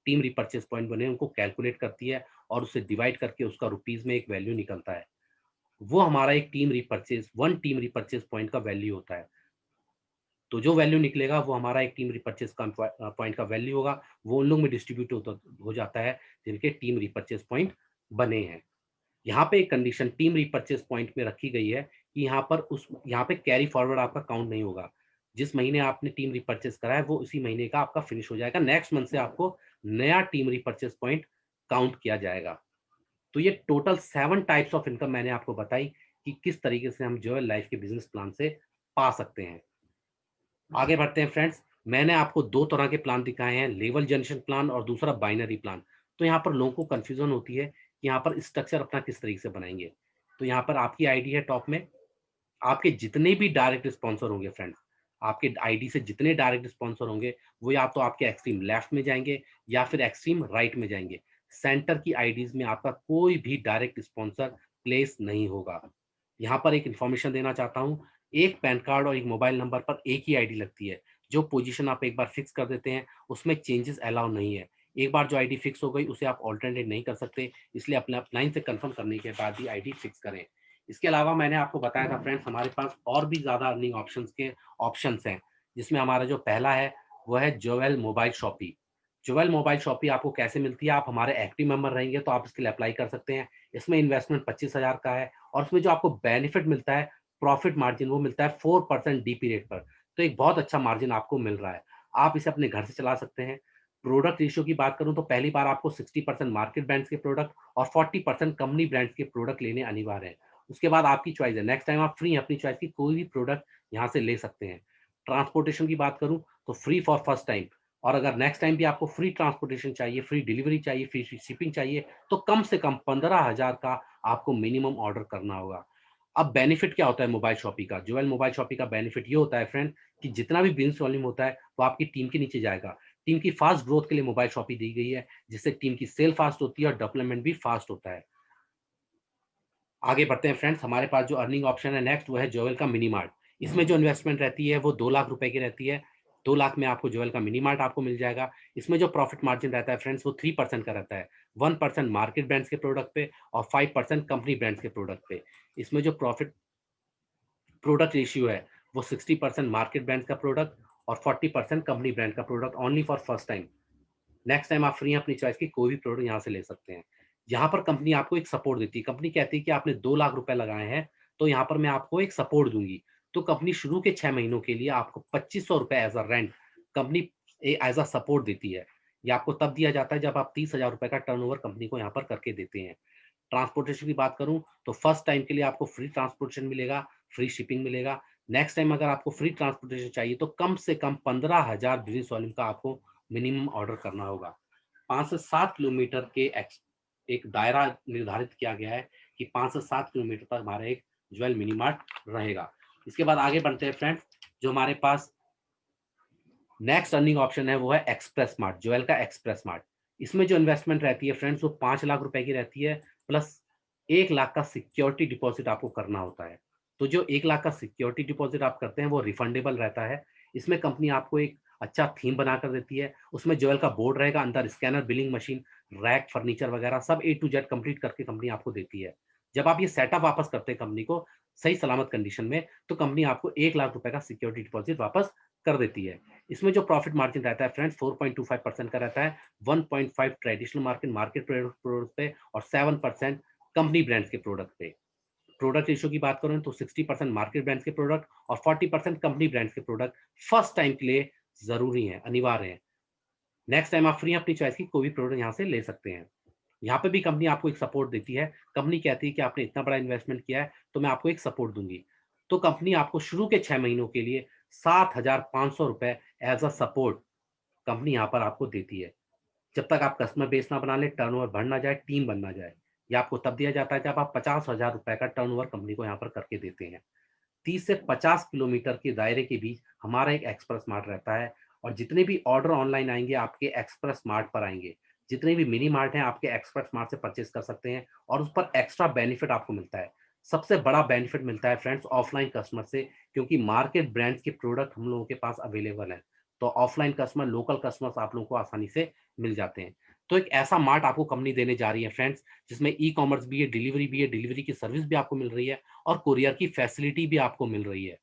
टीम रिपर्चेस पॉइंट बने हैं, उनको कैलकुलेट करती है और उसे डिवाइड करके उसका रुपीज़ में एक वैल्यू निकलता है। वो हमारा एक team repurchase 1 team repurchase point का वैल्यू होता है। तो जो वैल्यू निकलेगा वो हमारा एक टीम रिपर्चेस का पॉइंट का वैल्यू होगा, वो उन लोग में डिस्ट्रीब्यूट होता हो जाता है जिनके टीम रिपर्चेस पॉइंट बने हैं। यहाँ पे एक कंडीशन टीम रिपर्चेस पॉइंट में रखी गई है कि यहाँ पे कैरी फॉरवर्ड आपका काउंट नहीं होगा। जिस महीने आपने टीम रिपर्चेस करा है वो उसी महीने का आपका फिनिश हो जाएगा। नेक्स्ट मंथ से आपको नया टीम रिपर्चेस पॉइंट काउंट किया जाएगा। तो ये टोटल 7 टाइप्स ऑफ इनकम मैंने आपको बताई कि किस तरीके से हम जो है लाइफ के बिज़नेस प्लान से पा सकते हैं। आगे बढ़ते हैं फ्रेंड्स। मैंने आपको 2 तरह के प्लान दिखाए हैं, लेवल जनरेशन प्लान और दूसरा बाइनरी प्लान। तो यहाँ पर लोगों को कन्फ्यूज़न होती है कि यहाँ पर स्ट्रक्चर अपना किस तरीके से बनाएँगे। तो यहाँ पर आपकी आईडी है टॉप में, आपके जितने भी डायरेक्ट स्पॉन्सर होंगे फ्रेंड्स, आपके आईडी से जितने डायरेक्ट स्पॉन्सर होंगे, वो या तो आपके एक्सट्रीम लेफ्ट में जाएँगे या फिर एक्सट्रीम राइट में जाएँगे। सेंटर की आईडीज़ में आपका कोई भी डायरेक्ट स्पॉन्सर प्लेस नहीं होगा। यहाँ पर एक इन्फॉर्मेशन देना चाहता हूँ, एक पैन कार्ड और एक मोबाइल नंबर पर एक ही आईडी लगती है। जो पोज़ीशन आप एक बार फिक्स कर देते हैं, उसमें चेंजेस अलाउ नहीं है। एक बार जो आईडी फिक्स हो गई, उसे आप अल्टरनेट नहीं कर सकते, इसलिए अपने अपलाइन से कन्फर्म करने के बाद ही आईडी फिक्स करें। इसके अलावा मैंने आपको बताया था फ्रेंड्स, हमारे पास और भी ज़्यादा अर्निंग ऑप्शंस हैं, जिसमें हमारा जो पहला है, वो है Jowel mobile shoppy. Jowel mobile shoppy आपको कैसे मिलती है? आप हमारे एक्टिव मेंबर रहेंगे तो आप इसके लिए अप्लाई कर सकते हैं। इसमें इन्वेस्टमेंट 25,000 का है और उसमें जो आपको बेनिफिट मिलता है, प्रॉफिट मार्जिन वो मिलता है 4% डीपी रेट पर। तो एक बहुत अच्छा मार्जिन आपको मिल रहा है। आप इसे अपने घर से चला सकते हैं। प्रोडक्ट रेशियो की बात करूँ तो पहली बार आपको 60% मार्केट ब्रांड्स के प्रोडक्ट और 40% कंपनी ब्रांड्स के प्रोडक्ट लेने अनिवार्य हैं। उसके बाद आपकी चॉइस है, नेक्स्ट टाइम आप फ्री अपनी चॉइस की कोई भी प्रोडक्ट यहाँ से ले सकते हैं। ट्रांसपोर्टेशन की बात करूँ तो फ्री फॉर फर्स्ट टाइम, और अगर नेक्स्ट टाइम भी आपको फ्री ट्रांसपोर्टेशन चाहिए, फ्री डिलीवरी चाहिए, फ्री शिपिंग चाहिए, तो कम से कम 15,000 का आपको मिनिमम ऑर्डर करना होगा। अब बेनिफिट क्या होता है मोबाइल शॉपी का? जोएल मोबाइल शॉपी का बेनिफिट ये होता है फ्रेंड कि जितना भी बिज़नेस वॉल्यूम होता है, वो आपकी टीम के नीचे जाएगा। टीम की फास्ट ग्रोथ के लिए मोबाइल शॉपी दी गई है, जिससे टीम की सेल फास्ट होती है और डेवलपमेंट भी फास्ट होता है। आगे बढ़ते हैं फ्रेंड्स, हमारे पास जो अर्निंग ऑप्शन है नेक्स्ट, वो है जोवेल का मिनी मार्ट। इसमें जो इन्वेस्टमेंट रहती है वो 2 लाख रुपए की रहती है। 2 लाख में आपको जोवेल का मिनी मार्ट आपको मिल जाएगा। इसमें जो प्रॉफिट मार्जिन रहता है फ्रेंड्स, वो 3% का रहता है। 1% मार्केट ब्रांड्स के प्रोडक्ट पे और 5% कंपनी ब्रांड्स के प्रोडक्ट पे। इसमें जो प्रॉफिट प्रोडक्ट रेशियो है, वो 60% मार्केट ब्रांड्स का प्रोडक्ट और 40% कंपनी ब्रांड का product, only for first time. Next time आप फ्री हैं अपनी चॉइस की कोई भी प्रोडक्ट यहाँ से ले सकते हैं। यहाँ पर कंपनी आपको एक सपोर्ट देती है। कंपनी कहती है कि आपने 2 लाख रुपए लगाए हैं, तो यहाँ पर मैं आपको एक सपोर्ट दूँगी। तो कंपनी शुरू के 6 महीनों के लिए आपको ₹2500 as a rent company as a support देती है। ये आपको तब दिया जाता है जब आप ₹30,000 का टर्नओवर कंपनी को यहाँ पर करके देते हैं। ट्रांसपोर्टेशन की बात करूँ तो फर्स्ट टाइम के लिए आपको फ्री ट्रांसपोर्टेशन मिलेगा, फ्री शिपिंग मिलेगा। नेक्स्ट टाइम अगर आपको फ्री ट्रांसपोर्टेशन चाहिए तो कम से कम 15,000 बिज़नेस वॉल्यूम का आपको मिनिमम ऑर्डर करना होगा। 5 से 7 किलोमीटर के एक दायरा निर्धारित किया गया है कि 5 से 7 किलोमीटर तक हमारा एक ज्वेल मिनी मार्ट रहेगा। इसके बाद आगे बढ़ते हैं फ्रेंड्स, जो हमारे पास नेक्स्ट अर्निंग ऑप्शन है वो है एक्सप्रेस मार्ट, जोएल का एक्सप्रेस मार्ट। इसमें जो इन्वेस्टमेंट रहती है फ्रेंड्स, वो 5 लाख रुपए की रहती है, प्लस 1 लाख का सिक्योरिटी डिपॉज़िट आपको करना होता है। तो जो 1 लाख का सिक्योरिटी डिपॉज़िट आप करते हैं वो रिफंडेबल रहता है। इसमें कंपनी आपको एक अच्छा थीम बनाकर देती है। उसमें जोएल का बोर्ड रहेगा, अंदर scanner, billing machine, rack, furniture वगैरह सब ए टू जेड कंप्लीट करके कंपनी आपको देती है। जब आप ये सेटअप वापस करते हैं कंपनी को सही सलामत कंडीशन में, तो कंपनी आपको 1 लाख रुपए का सिक्योरिटी डिपॉज़िट वापस कर देती है। इसमें जो प्रॉफिट मार्जिन रहता है फ्रेंड्स 4.25% का रहता है, 1.5 ट्रेडिशनल मार्केट प्रोडक्ट पे और 7% कंपनी ब्रांड्स के प्रोडक्ट पे। प्रोडक्ट रेशियो की बात करूँ तो 60% मार्केट ब्रांड्स के प्रोडक्ट और 40% कंपनी ब्रांड्स के प्रोडक्ट फर्स्ट टाइम के लिए ज़रूरी हैं, अनिवार्य हैं। नेक्स्ट टाइम आप फ्री अपनी चॉइस की कोई भी प्रोडक्ट यहाँ से ले सकते हैं। यहाँ पे भी कंपनी आपको एक सपोर्ट देती है। कंपनी कहती है कि आपने इतना बड़ा इन्वेस्टमेंट किया है, तो मैं आपको एक सपोर्ट दूँगी। तो कंपनी आपको शुरू के 6 महीनों के लिए ₹7,500 एज़ अ सपोर्ट कंपनी यहाँ पर आपको देती है। जब तक आप कस्टमर बेस ना बना लें, टर्नओवर बढ़ ना जाए, टीम बन ना जाए। ये आपको तब दिया जाता है जब आप 50,000 रुपए का टर्नओवर कंपनी को यहाँ पर करके देते हैं। 30 से 50 किलोमीटर के दायरे के बीच हमारा एक एक्सप्रेस मार्ट रहता है और जितने भी ऑर्डर ऑनलाइन आएँगे आपके एक्सप्रेस मार्ट पर आएँगे। जितने भी मिनी मार्ट हैं आपके एक्सप्रेस मार्ट से परचेज़ कर सकते हैं और उस पर एक्स्ट्रा बेनिफिट आपको मिलता है। सबसे बड़ा बेनिफिट मिलता है फ्रेंड्स ऑफलाइन कस्टमर से, क्योंकि मार्केट ब्रांड्स के प्रोडक्ट हम लोगों के पास अवेलेबल हैं। तो ऑफलाइन कस्टमर, लोकल कस्टमर्स आप लोगों को आसानी से मिल जाते हैं। तो एक ऐसा मार्ट आपको कंपनी देने जा रही है फ्रेंड्स, जिसमें ई-कॉमर्स भी है, डिलीवरी की सर्विस भी आपको मिल रही है और कोरियर की फैसिलिटी भी आपको मिल रही है।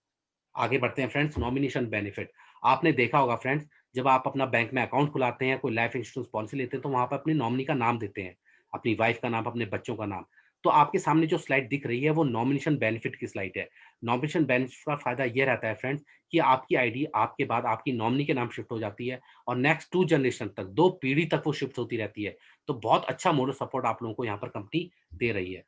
आगे बढ़ते हैं फ्रेंड्स, नॉमिनेशन बेनिफिट। आपने देखा होगा फ्रेंड्स, जब आप अपना बैंक में अकाउंट खुलाते हैं, कोई लाइफ इंश्योरेंस पॉलिसी लेते हैं, तो वहाँ पे अपने नॉमिनी का नाम देते हैं, अपनी वाइफ का नाम, अपने बच्चों का नाम। तो आपके सामने जो स्लाइड दिख रही है, वो नॉमिनेशन बेनिफिट की स्लाइड है। नॉमिनेशन बेनिफिट का फ़ायदा ये रहता है फ्रेंड्स कि आपकी आईडी आपके बाद आपकी नॉमिनी के नाम शिफ्ट हो जाती है और नेक्स्ट 2 जनरेशन तक, 2 पीढ़ी तक वो शिफ्ट होती रहती है। तो बहुत अच्छा मोरल सपोर्ट आप लोगों को यहाँ पर कंपनी दे रही है।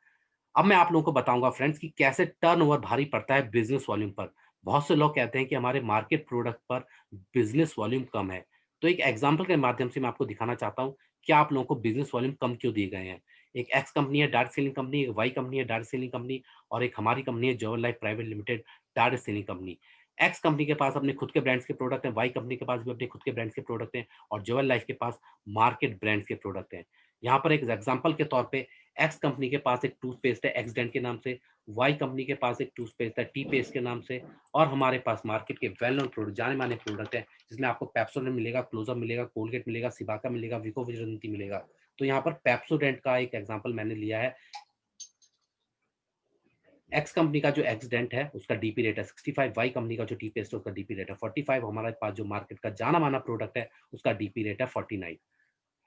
अब मैं आप लोगों को बताऊँगा फ्रेंड्स कि कैसे टर्नओवर भारी पड़ता है बिज़नेस वॉल्यूम पर। बहुत से लोग कहते हैं कि हमारे मार्केट प्रोडक्ट पर बिज़नेस वॉल्यूम कम है। तो एक एग्ज़ाम्पल के माध्यम से मैं आपको दिखाना चाहता हूँ कि आप लोगों को बिज़नेस वॉल्यूम कम क्यों दिए गए हैं। एक एक्स कंपनी है डायरेक्ट सेलिंग कंपनी, एक वाई कंपनी है डायरेक्ट सेलिंग कंपनी और एक हमारी कंपनी है Joy life private limited direct selling company. X company के पास अपने खुद के ब्रांड्स के प्रोडक्ट हैं, वाई कंपनी के पास भी अपने खुद के ब्रांड्स के प्रोडक्ट हैं और जॉय लाइफ के पास मार्केट ब्रांड्स के प्रोडक्ट हैं। यहाँ पर एक एग्ज़ाम्पल के तौर पे एक्स कंपनी के पास एक टूथपेस्ट है एक्सडेंट के नाम से, वाई कंपनी के पास एक टूथपेस्ट है टी पेस्ट के नाम से और हमारे पास मार्केट के वेल नोन प्रोडक्ट, जाने माने प्रोडक्ट है, जिसमें आपको पेप्सोडेंट मिलेगा, क्लोजअप मिलेगा, कोलगेट मिलेगा, सिबाका मिलेगा, विको विजिलेंसी मिलेगा। तो यहाँ पर पेप्सोडेंट का एक एग्जांपल मैंने लिया है। एक्स कंपनी का जो एक्सडेंट है उसका डीपी रेट है 65, वाई कंपनी का जो टी पेस्ट है उसका डीपी रेट है 45, हमारे पास जो मार्केट का जाना माना प्रोडक्ट है उसका डीपी रेट है 49।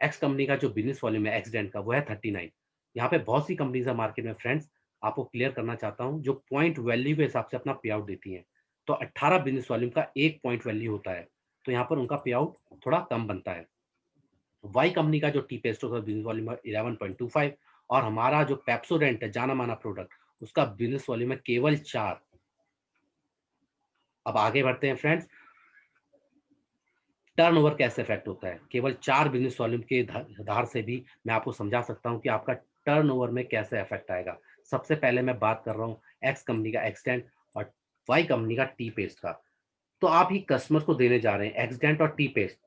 एक्स कंपनी का जो बिज़नेस वॉल्यूम है एक्सीडेंट का वो है 39। यहाँ पे बहुत सी कंपनीज़ है मार्केट में फ्रेंड्स, आपको क्लियर करना चाहता हूँ जो पॉइंट वैल्यू के हिसाब से अपना पे आउट देती हैं। तो 18 बिज़नेस वॉल्यूम का 1 पॉइंट वैल्यू होता है, तो यहाँ पर उनका पे आउट थोड़ा कम बनता है। वाई कंपनी का जो टी पेस्टो का बिज़नेस वॉल्यूम है 11.25 और हमारा जो पेप्सोडेंट है जाना-माना प्रोडक्ट, उसका बिज़नेस वॉल्यूम है केवल 4। अब आगे बढ़ते हैं फ्रेंड्स, टर्नओवर कैसे इफ़ेक्ट होता है? केवल 4 बिज़नेस वॉल्यूम के आधार से भी मैं आपको समझा सकता हूँ कि आपका टर्नओवर में कैसे इफ़ेक्ट आएगा। सबसे पहले मैं बात कर रहा हूँ एक्स कंपनी का एक्सडेंट और वाई कंपनी का टी-पेस्ट का। तो आप ये कस्टमर्स को देने जा रहे हैं एक्सडेंट और टी-पेस्ट,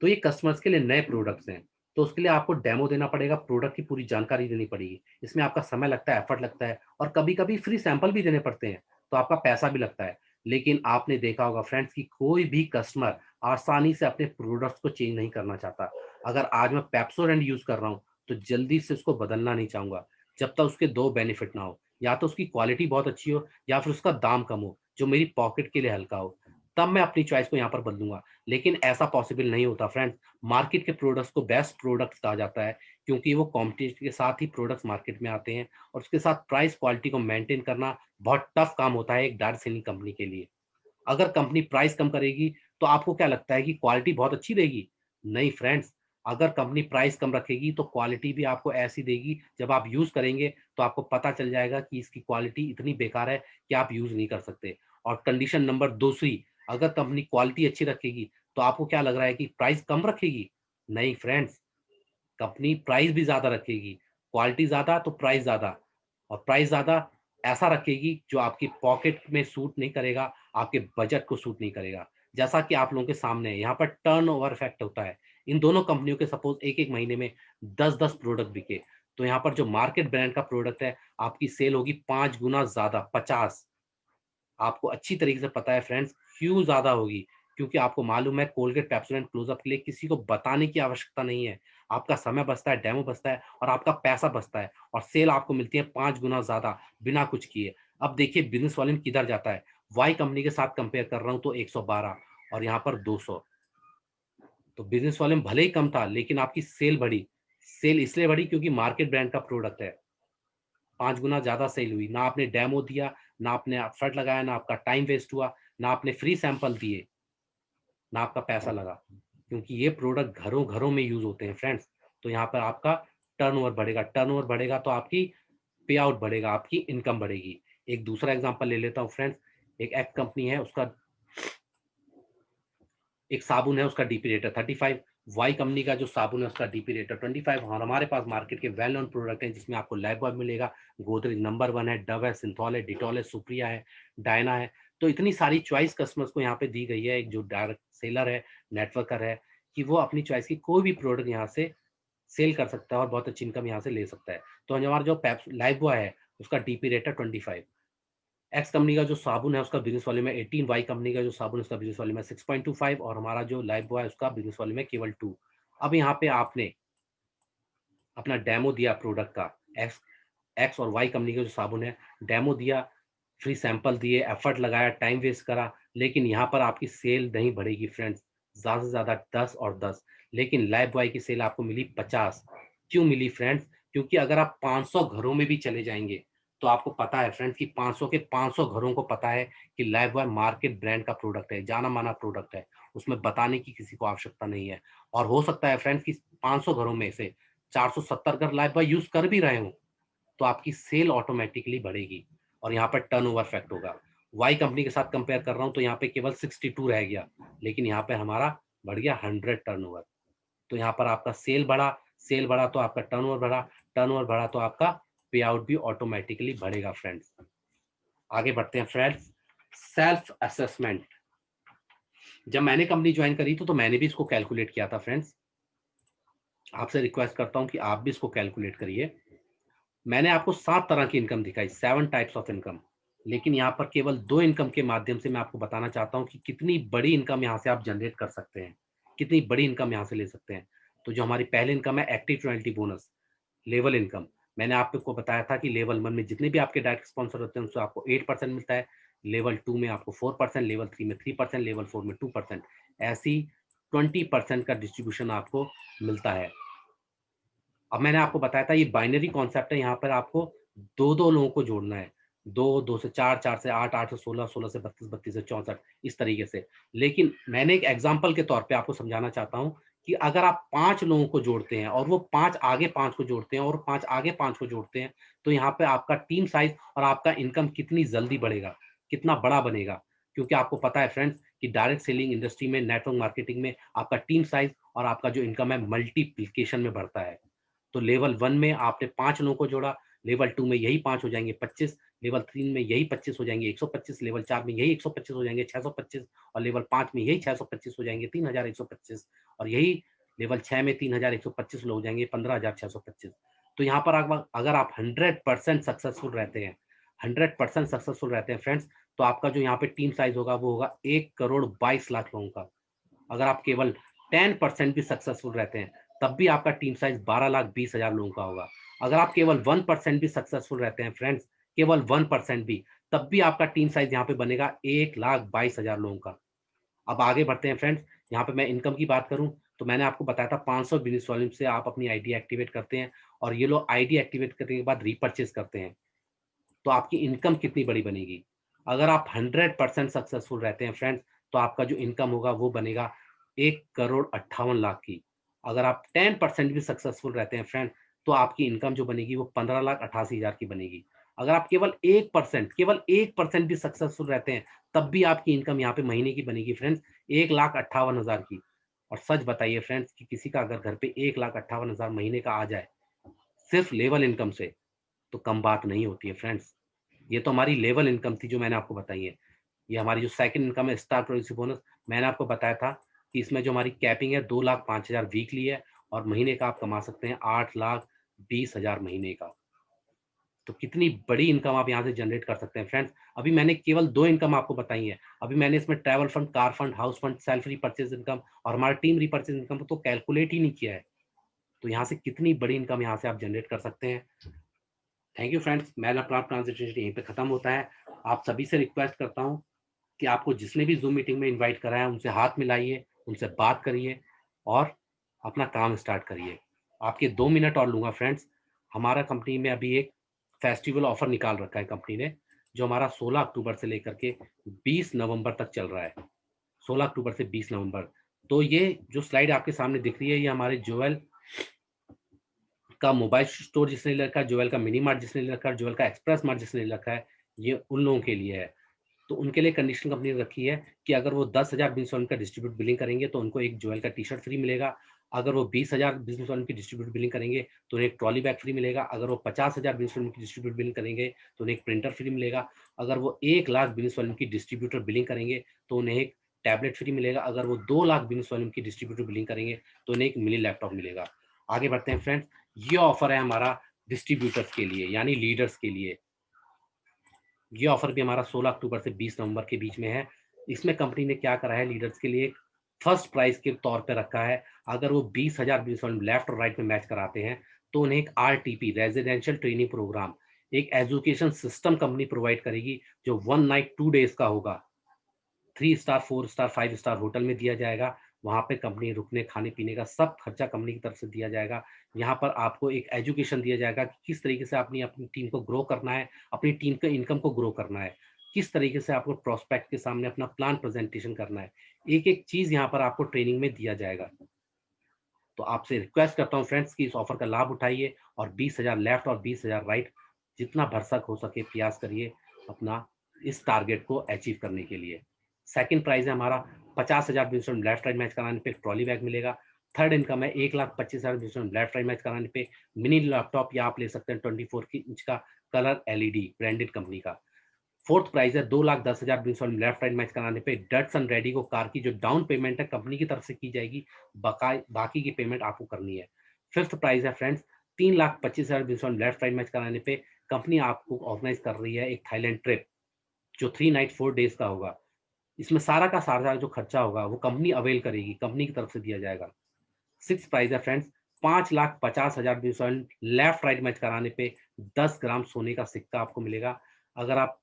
तो ये कस्टमर्स के लिए नए प्रोडक्ट्स हैं। तो उसके लिए आपको डेमो देना पड़ेगा, प्रोडक्ट की पूरी जानकारी देनी पड़ेगी। इसमें आपका समय लगता है, एफर्ट लगता है और कभी-कभी फ्री सैंपल भी देने पड़ते हैं, तो आपका पैसा भी लगता है। लेकिन आपने देखा होगा फ्रेंड्स कि कोई भी कस्टमर आसानी से अपने प्रोडक्ट्स को चेंज नहीं करना चाहता। अगर आज मैं पेप्सोडेंट यूज़ कर रहा हूँ, तो जल्दी से उसको बदलना नहीं चाहूँगा, जब तक उसके 2 बेनिफिट ना हो। या तो उसकी क्वालिटी बहुत अच्छी हो या फिर उसका दाम कम हो, जो मेरी पॉकेट के लिए हल्का हो। तब मैं अपनी चॉइस को यहाँ पर बदलूँगा। लेकिन ऐसा पॉसिबल नहीं होता फ्रेंड्स। मार्केट के प्रोडक्ट्स को बेस्ट प्रोडक्ट्स कहा जाता है, क्योंकि वो कॉम्पिटिशन के साथ ही प्रोडक्ट्स मार्केट में आते हैं और उसके साथ प्राइस क्वालिटी को मेंटेन करना बहुत टफ काम होता है एक डायरेक्ट सेलिंग कंपनी के लिए। अगर कंपनी प्राइस कम करेगी, तो आपको क्या लगता है कि क्वालिटी बहुत अच्छी देगी? नहीं फ्रेंड्स, अगर कंपनी प्राइस कम रखेगी तो क्वालिटी भी आपको ऐसी देगी, जब आप यूज़ करेंगे तो आपको पता चल जाएगा कि इसकी क्वालिटी इतनी बेकार है कि आप यूज़ नहीं कर सकते। और कंडीशन नंबर दूसरी, अगर कंपनी क्वालिटी अच्छी रखेगी, तो आपको क्या लग रहा है कि प्राइस कम रखेगी? नहीं फ्रेंड्स, कंपनी प्राइस भी ज़्यादा रखेगी, क्वालिटी ज़्यादा तो प्राइस ज़्यादा और प्राइस ज़्यादा ऐसा रखेगी जो आपकी पॉकेट में सूट नहीं करेगा, आपके बजट को सूट नहीं करेगा। जैसा कि आप लोगों के सामने है, यहाँ पर टर्नओवर इफ़ेक्ट होता है। इन दोनों कंपनियों के सपोज़ 1-1 महीने में 10-10 प्रोडक्ट बिके, तो यहाँ पर जो मार्केट ब्रांड का प्रोडक्ट है, आपकी सेल होगी 5 गुना ज़्यादा, 50। आपको अच्छी तरीके से पता है फ्रेंड्स क्यों ज़्यादा होगी, क्योंकि आपको मालूम है कोलगेट, पेप्सोडेंट, क्लोज़अप के लिए किसी को बताने की आवश्यकता नहीं है। आपका समय बचता है, डेमो बचता है और आपका पैसा बचता है और सेल आपको मिलती है 5 गुना ज़्यादा बिना कुछ किए। अब देखिए बिज़नेस वॉल्यूम किधर जाता है, वाई कंपनी के साथ कंपेयर कर रहा हूँ तो 112 और यहाँ पर 200। तो बिज़नेस वॉल्यूम भले ही कम था लेकिन आपकी सेल बढ़ी। सेल इसलिए बढ़ी क्योंकि मार्केट ब्रांड का प्रोडक्ट है। 5 गुना ज़्यादा सेल हुई। ना आपने डेमो दिया, ना आपने एफर्ट लगाया, ना आपका टाइम वेस्ट हुआ, ना आपने फ्री सैंपल दिए, ना आपका पैसा लगा। क्योंकि ये प्रोडक्ट घरों-घरों में यूज़ होते हैं फ्रेंड्स। तो यहाँ पर आपका टर्नओवर बढ़ेगा तो आपकी पे आउट बढ़ेगा, आपकी इनकम बढ़ेगी। एक दूसरा एग्ज़ाम्पल ले लेता हूँ फ्रेंड्स। एक कंपनी है उसका एक साबुन है उसका डीपी रेट है 35, वाई कंपनी का जो साबुन है उसका डीपी रेट है 25 और हमारे पास मार्केट के वेल नोन प्रोडक्ट हैं जिसमें आपको लाइफबॉय मिलेगा, गोदरेज नंबर 1 है, डव है, सिंथॉल है, डिटॉल है, सुप्रिया है, डायना है। तो इतनी सारी चॉइस कस्टमर्स को यहाँ पे दी गई है, एक जो डायरेक्ट सेलर है, नेटवर्कर है, कि वो अपनी चॉइस की कोई भी प्रोडक्ट यहाँ से सेल कर सकता है और बहुत अच्छी इनकम यहाँ से ले सकता है। तो हमारा जो पेप्स लाइफबॉय है उसका डीपी रेट है 25। एक्स कंपनी का जो साबुन है उसका बिज़नेस वॉल्यूम है 18, वाई कंपनी का जो साबुन है उसका बिज़नेस वॉल्यूम है 6.25 और हमारा जो लाइफबॉय है उसका बिज़नेस वॉल्यूम है केवल 2। अब यहाँ पे आपने अपना डेमो दिया प्रोडक्ट का, एक्स एक्स और वाई कंपनी का जो साबुन है, डेमो दिया, फ्री सैंपल दिए, एफर्ट लगाया, टाइम वेस्ट करा, लेकिन यहाँ पर आपकी सेल नहीं बढ़ेगी फ्रेंड्स, ज़्यादा से ज़्यादा 10 और 10, लेकिन लाइफबॉय की सेल आपको मिली 50। क्यों मिली फ्रेंड्स? क्योंकि अगर आप 500 घरों में भी चले जाएँगे, तो आपको पता है फ्रेंड्स कि 500 के 500 घरों को पता है कि लाइफबॉय मार्केट ब्रांड का प्रोडक्ट है, जाना-माना प्रोडक्ट है, उसमें बताने की किसी को आवश्यकता नहीं है। और हो सकता है फ्रेंड्स कि 500 घरों में से 470 घर लाइफबॉय यूज़ कर भी रहे हों, तो आपकी सेल ऑटोमेटिकली बढ़ेगी और यहाँ पर टर्नओवर इफेक्ट होगा। वाई कंपनी के साथ कंपेयर कर रहा हूँ तो यहाँ पे केवल 62 रह गया, लेकिन यहाँ पे हमारा बढ़ गया 100 टर्नओवर। तो यहाँ पर आपका सेल बढ़ा तो आपका टर्नओवर बढ़ा तो आपका पे आउट भी ऑटोमेटिकली बढ़ेगा फ्रेंड्स। आगे बढ़ते हैं फ्रेंड्स। सेल्फ असेसमेंट, जब मैंने कंपनी ज्वाइन करी तो मैंने भी इसको कैलकुलेट किया था फ्रेंड्स। आपसे रिक्वेस्ट करता हूँ कि आप भी इसको कैलकुलेट करिए। मैंने आपको 7 तरह की इनकम दिखाई, 7 टाइप्स ऑफ इनकम, लेकिन यहाँ पर केवल 2 इनकम के माध्यम से मैं आपको बताना चाहता हूँ कि कितनी बड़ी इनकम यहाँ से आप जनरेट कर सकते हैं, कितनी बड़ी इनकम यहाँ से ले सकते हैं। तो जो हमारी पहली इनकम है active royalty bonus, level income. मैंने आपको बताया था कि लेवल 1 में जितने भी आपके डायरेक्ट स्पॉन्सर होते हैं उससे आपको 8% मिलता है, लेवल 2 में आपको 4%, लेवल 3 में 3%, लेवल 4 में 2%, ऐसी 20% का डिस्ट्रीब्यूशन आपको मिलता है। अब मैंने आपको बताया था ये बाइनरी कॉन्सेप्ट है, यहाँ पर आपको 2-2 लोगों को जोड़ना है। 2, 2 से 4, 4 से 8, 8 से 16, 16 से 32, 32 से 64 इस तरीके से। लेकिन मैंने एक एग्ज़ाम्पल के तौर पे आपको समझाना चाहता हूँ कि अगर आप 5 लोगों को जोड़ते हैं और वो 5 आगे 5 को जोड़ते हैं और 5 आगे 5 को जोड़ते हैं, तो यहाँ पे आपका टीम साइज़ और आपका इनकम कितनी जल्दी बढ़ेगा, कितना बड़ा बनेगा। क्योंकि आपको पता है फ्रेंड्स कि डायरेक्ट सेलिंग इंडस्ट्री में, नेटवर्क मार्केटिंग में आपका टीम साइज़ और आपका जो इनकम है मल्टीप्लिकेशन में बढ़ता है। तो लेवल 1 में आपने 5 लोगों को जोड़ा, लेवल 2 में यही 5 हो जाएँगे 25, लेवल 3 में यही 25 हो जाएँगे 125, लेवल 4 में यही 125 हो जाएँगे 625 और लेवल 5 में यही 625 हो जाएँगे 3125 और यही लेवल 6 में 3125 लोग हो जाएँगे 15625। तो यहाँ पर अगर आप 100% सक्सेसफुल रहते हैं, 100% सक्सेसफुल रहते हैं फ्रेंड्स, तो आपका जो यहाँ पे टीम साइज़ होगा वो होगा 1 करोड़ 22 लाख लोगों का। अगर आप केवल 10% भी सक्सेसफुल रहते हैं, तब भी आपका टीम साइज़ 12,20,000 लोगों का होगा। अगर आप केवल 1% भी सक्सेसफुल रहते हैं फ्रेंड्स, केवल 1% भी, तब भी आपका टीम साइज़ यहाँ पे बनेगा 1,22,000 लोगों का। अब आगे बढ़ते हैं फ्रेंड्स, यहाँ पे मैं इनकम की बात करूँ, तो मैंने आपको बताया था 500 बिज़नेस वॉल्यूम से आप अपनी आईडी एक्टिवेट करते हैं और ये लोग आईडी एक्टिवेट करने के बाद रीपरचेज़ करते हैं। तो आपकी इनकम कितनी बड़ी बनेगी? अगर आप 100% सक्सेसफुल रहते हैं फ्रेंड्स, तो आपका जो इनकम होगा वो बनेगा 1 करोड़ 58 लाख की। अगर आप 10% भी सक्सेसफुल रहते हैं फ्रेंड, तो आपकी इनकम जो बनेगी वो 15,88,000 की बनेगी। अगर आप केवल 1% भी सक्सेसफुल रहते हैं, तब भी आपकी इनकम यहाँ पे महीने की बनेगी फ्रेंड्स 1,58,000 की। और सच बताइए फ्रेंड्स कि किसी का अगर घर पे 1,58,000 महीने का आ जाए, सिर्फ लेवल इनकम से, तो कम बात नहीं होती है फ्रेंड्स। ये तो हमारी लेवल इनकम थी जो मैंने आपको बताई है। ये हमारी जो सेकंड इनकम है स्टार प्रोड्यूसर बोनस, मैंने आपको बताया था कि इसमें जो हमारी कैपिंग है 2,05,000 वीकली है और महीने का आप कमा सकते हैं 8,20,000 महीने का। तो कितनी बड़ी इनकम आप यहाँ से जनरेट कर सकते हैं फ्रेंड्स। अभी मैंने केवल 2 इनकम आपको बताई है। अभी मैंने इसमें travel fund, car fund, house fund, self repurchase income और हमारा टीम रीपर्चेज़ इनकम तो कैलकुलेट ही नहीं किया है। तो यहाँ से कितनी बड़ी इनकम यहाँ से आप जनरेट कर सकते हैं। थैंक यू फ्रेंड्स, मेरा अपना ट्रांजिशन यहीं पे खत्म होता है। आप सभी से रिक्वेस्ट करता हूँ कि आपको जिसने भी ज़ूम मीटिंग में इनवाइट करा है, उनसे हाथ मिलाइए, उनसे बात करिए और अपना काम स्टार्ट करिए। आपके 2 मिनट और लूँगा फ्रेंड्स। हमारा कंपनी में अभी एक फेस्टिवल ऑफर निकाल रखा है कंपनी ने, जो हमारा 16 अक्टूबर से लेकर के 20 नवंबर तक चल रहा है। 16 अक्टूबर से 20 नवंबर। तो ये जो स्लाइड आपके सामने दिख रही है, ये हमारे जोएल का मोबाइल स्टोर जिसने ले रखा है, जोएल का मिनी मार्ट जिसने ले रखा है, जोएल का एक्सप्रेस मार्ट जिसने ले रखा है, ये उन लोगों के लिए है। तो उनके लिए कंडीशन कंपनी ने रखी है कि अगर वो 10,000 बिल का डिस्ट्रीब्यूट बिलिंग करेंगे तो उनको एक जोएल का टी-शर्ट फ्री मिलेगा। अगर वो 20,000 बिजनेस वालों की डिस्ट्रीब्यूटर बिलिंग करेंगे तो उन्हें एक ट्रॉली बैग फ्री मिलेगा। अगर वो 50,000 बिजनेस वालों की डिस्ट्रीब्यूटर बिलिंग करेंगे तो उन्हें एक प्रिंटर फ्री मिलेगा। अगर वो 1 लाख बिजनेस वालों की डिस्ट्रीब्यूटर बिलिंग करेंगे तो उन्हें एक टैबलेट फ्री मिलेगा। अगर वो 2 लाख बिजनेस वालों की डिस्ट्रीब्यूटर बिलिंग करेंगे तो उन्हें एक मिनी लैपटॉप मिलेगा। आगे बढ़ते हैं फ्रेंड्स, ये ऑफर है हमारा डिस्ट्रीब्यूटर्स के लिए यानी लीडर्स के लिए। ये ऑफर भी हमारा 16 अक्टूबर से 20 नवंबर के बीच में है। इसमें कंपनी ने क्या करा है, लीडर्स के लिए फर्स्ट प्राइज के तौर पे रखा है। अगर वो 20,000 लेफ्ट और राइट में मैच कराते हैं तो उन्हें एक आरटीपी रेजिडेंशियल ट्रेनिंग प्रोग्राम, एक एजुकेशन सिस्टम कंपनी प्रोवाइड करेगी जो 1 नाइट 2 डेज का होगा। 3 स्टार 4 स्टार 5 स्टार होटल में दिया जाएगा। वहाँ पे कंपनी रुकने खाने पीने का सब खर्चा कंपनी की तरफ से दिया जाएगा। यहाँ पर आपको एक एजुकेशन दिया जाएगा कि किस तरीके से अपनी अपनी टीम को ग्रो करना है, अपनी टीम के इनकम को ग्रो करना है, किस तरीके से आपको प्रोस्पेक्ट के सामने अपना प्लान प्रेजेंटेशन करना है। एक एक चीज यहाँ पर आपको ट्रेनिंग में दिया जाएगा। तो आपसे रिक्वेस्ट करता हूँ फ्रेंड्स कि इस ऑफर का लाभ उठाइए और 20,000 लेफ्ट और 20,000 राइट जितना भरसक हो सके प्रयास करिए अपना इस टारगेट को अचीव करने के लिए। सेकंड प्राइज है हमारा 50,000 लेफ्ट राइट मैच कराने पे ट्रॉली बैग मिलेगा। थर्ड इनकम है 1,25,000 लेफ्ट राइट मैच कराने पे मिनी लैपटॉप, या आप ले सकते हैं 24 इंच का कलर एलईडी ब्रांडेड कंपनी का। फोर्थ प्राइज है 2,10,000 लेफ्ट राइट मैच कराने पे डटसन रेडी को कार की जो डाउन पेमेंट है कंपनी की तरफ से की जाएगी, बाकी की पेमेंट आपको करनी है। फिफ्थ प्राइज है फ्रेंड्स 3,25,000 लेफ्ट राइट मैच कराने पे कंपनी आपको ऑर्गेनाइज कर रही है एक थाईलैंड ट्रिप जो 3 नाइट 4 डेज का होगा। इसमें सारा का सारा जो खर्चा होगा वो कंपनी अवेल करेगी, कंपनी की तरफ से दिया जाएगा। सिक्स प्राइज है फ्रेंड्स 5,50,000 लेफ्ट राइट मैच कराने पे 10 ग्राम सोने का सिक्का आपको मिलेगा। अगर आप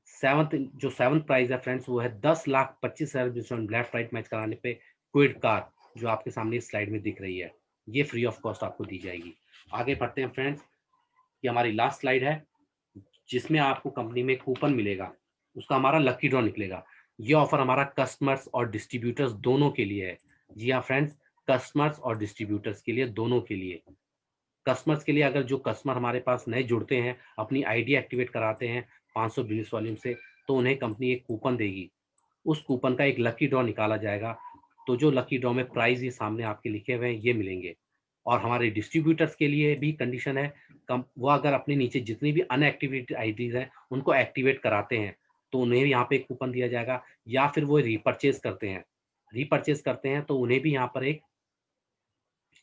सेवंथ प्राइज है फ्रेंड्स वो है 10,25,000 लेफ्ट राइट मैच कराने पे क्विड कार जो आपके सामने इस स्लाइड में दिख रही है, ये फ्री ऑफ कॉस्ट आपको दी जाएगी। आगे बढ़ते हैं फ्रेंड्स, ये हमारी लास्ट स्लाइड है जिसमें आपको कंपनी में कूपन मिलेगा, उसका हमारा लकी ड्रॉ निकलेगा। ये ऑफर हमारा कस्टमर्स और डिस्ट्रीब्यूटर्स दोनों के लिए है। जी हाँ फ्रेंड्स, कस्टमर्स और डिस्ट्रीब्यूटर्स के लिए, दोनों के लिए। कस्टमर्स के लिए अगर जो कस्टमर हमारे पास नए जुड़ते हैं, अपनी आईडी एक्टिवेट कराते हैं 500 बिजनेस वॉल्यूम से, तो उन्हें कंपनी एक कूपन देगी। उस कूपन का एक लकी ड्रॉ निकाला जाएगा। तो जो लकी ड्रॉ में प्राइज ये सामने आपके लिखे हुए हैं ये मिलेंगे। और हमारे डिस्ट्रीब्यूटर्स के लिए भी कंडीशन है, कम वो अगर अपने नीचे जितनी भी अनएक्टिवेटेड आईडीज हैं उनको एक्टिवेट कराते हैं तो उन्हें भी यहाँ पे एक कूपन दिया जाएगा। या फिर वो रीपरचेज करते हैं तो उन्हें भी यहाँ पर एक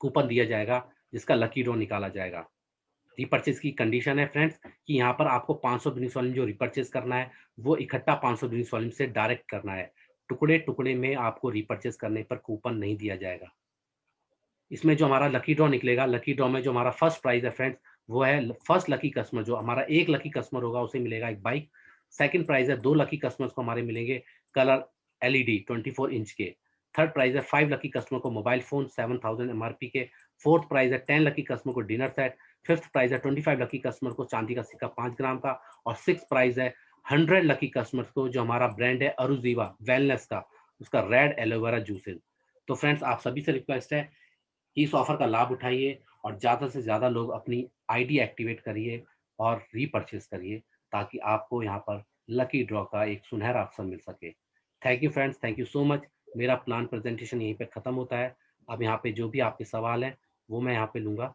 कूपन दिया जाएगा जिसका लकी ड्रॉ निकाला जाएगा। रीपरचेज की कंडीशन है फ्रेंड्स कि यहाँ पर आपको 500 बिजनेस वॉल्यूम जो रीपरचेज करना है वो इकट्ठा 500 बिजनेस वॉल्यूम से डायरेक्ट करना है। टुकड़े टुकड़े में आपको रीपरचेज करने पर कूपन नहीं दिया जाएगा। इसमें जो हमारा लकी ड्रॉ निकलेगा, लकी ड्रॉ में जो हमारा फर्स्ट प्राइज है फ्रेंड्स वो है फर्स्ट लकी कस्टमर, जो हमारा एक लकी कस्टमर होगा उसे मिलेगा एक बाइक। सेकंड प्राइज है 2 लकी कस्टमर्स को हमारे मिलेंगे कलर एलईडी 24 इंच के। थर्ड प्राइज है 5 लकी कस्टमर को मोबाइल फोन 7,000 एमआरपी के। फोर्थ प्राइज है 10 लकी कस्टमर को डिनर सेट। फिफ्थ प्राइज है 25 लकी कस्टमर को चांदी का सिक्का 5 ग्राम का। और सिक्स प्राइज है 100 लकी कस्टमर्स को जो हमारा ब्रांड है अरुजीवा वेलनेस का, उसका रेड एलोवेरा जूसेस। तो फ्रेंड्स आप सभी से रिक्वेस्ट है कि इस ऑफर का लाभ उठाइए और ज़्यादा से ज़्यादा लोग अपनी आईडी एक्टिवेट करिए और रीपरचेज करिए ताकि आपको यहाँ पर लकी ड्रॉ का एक सुनहरा अवसर मिल सके। Thank you friends, thank you so much. मेरा प्लान प्रेजेंटेशन यहीं पे ख़त्म होता है। अब यहाँ पे जो भी आपके सवाल हैं वो मैं यहाँ पे लूँगा।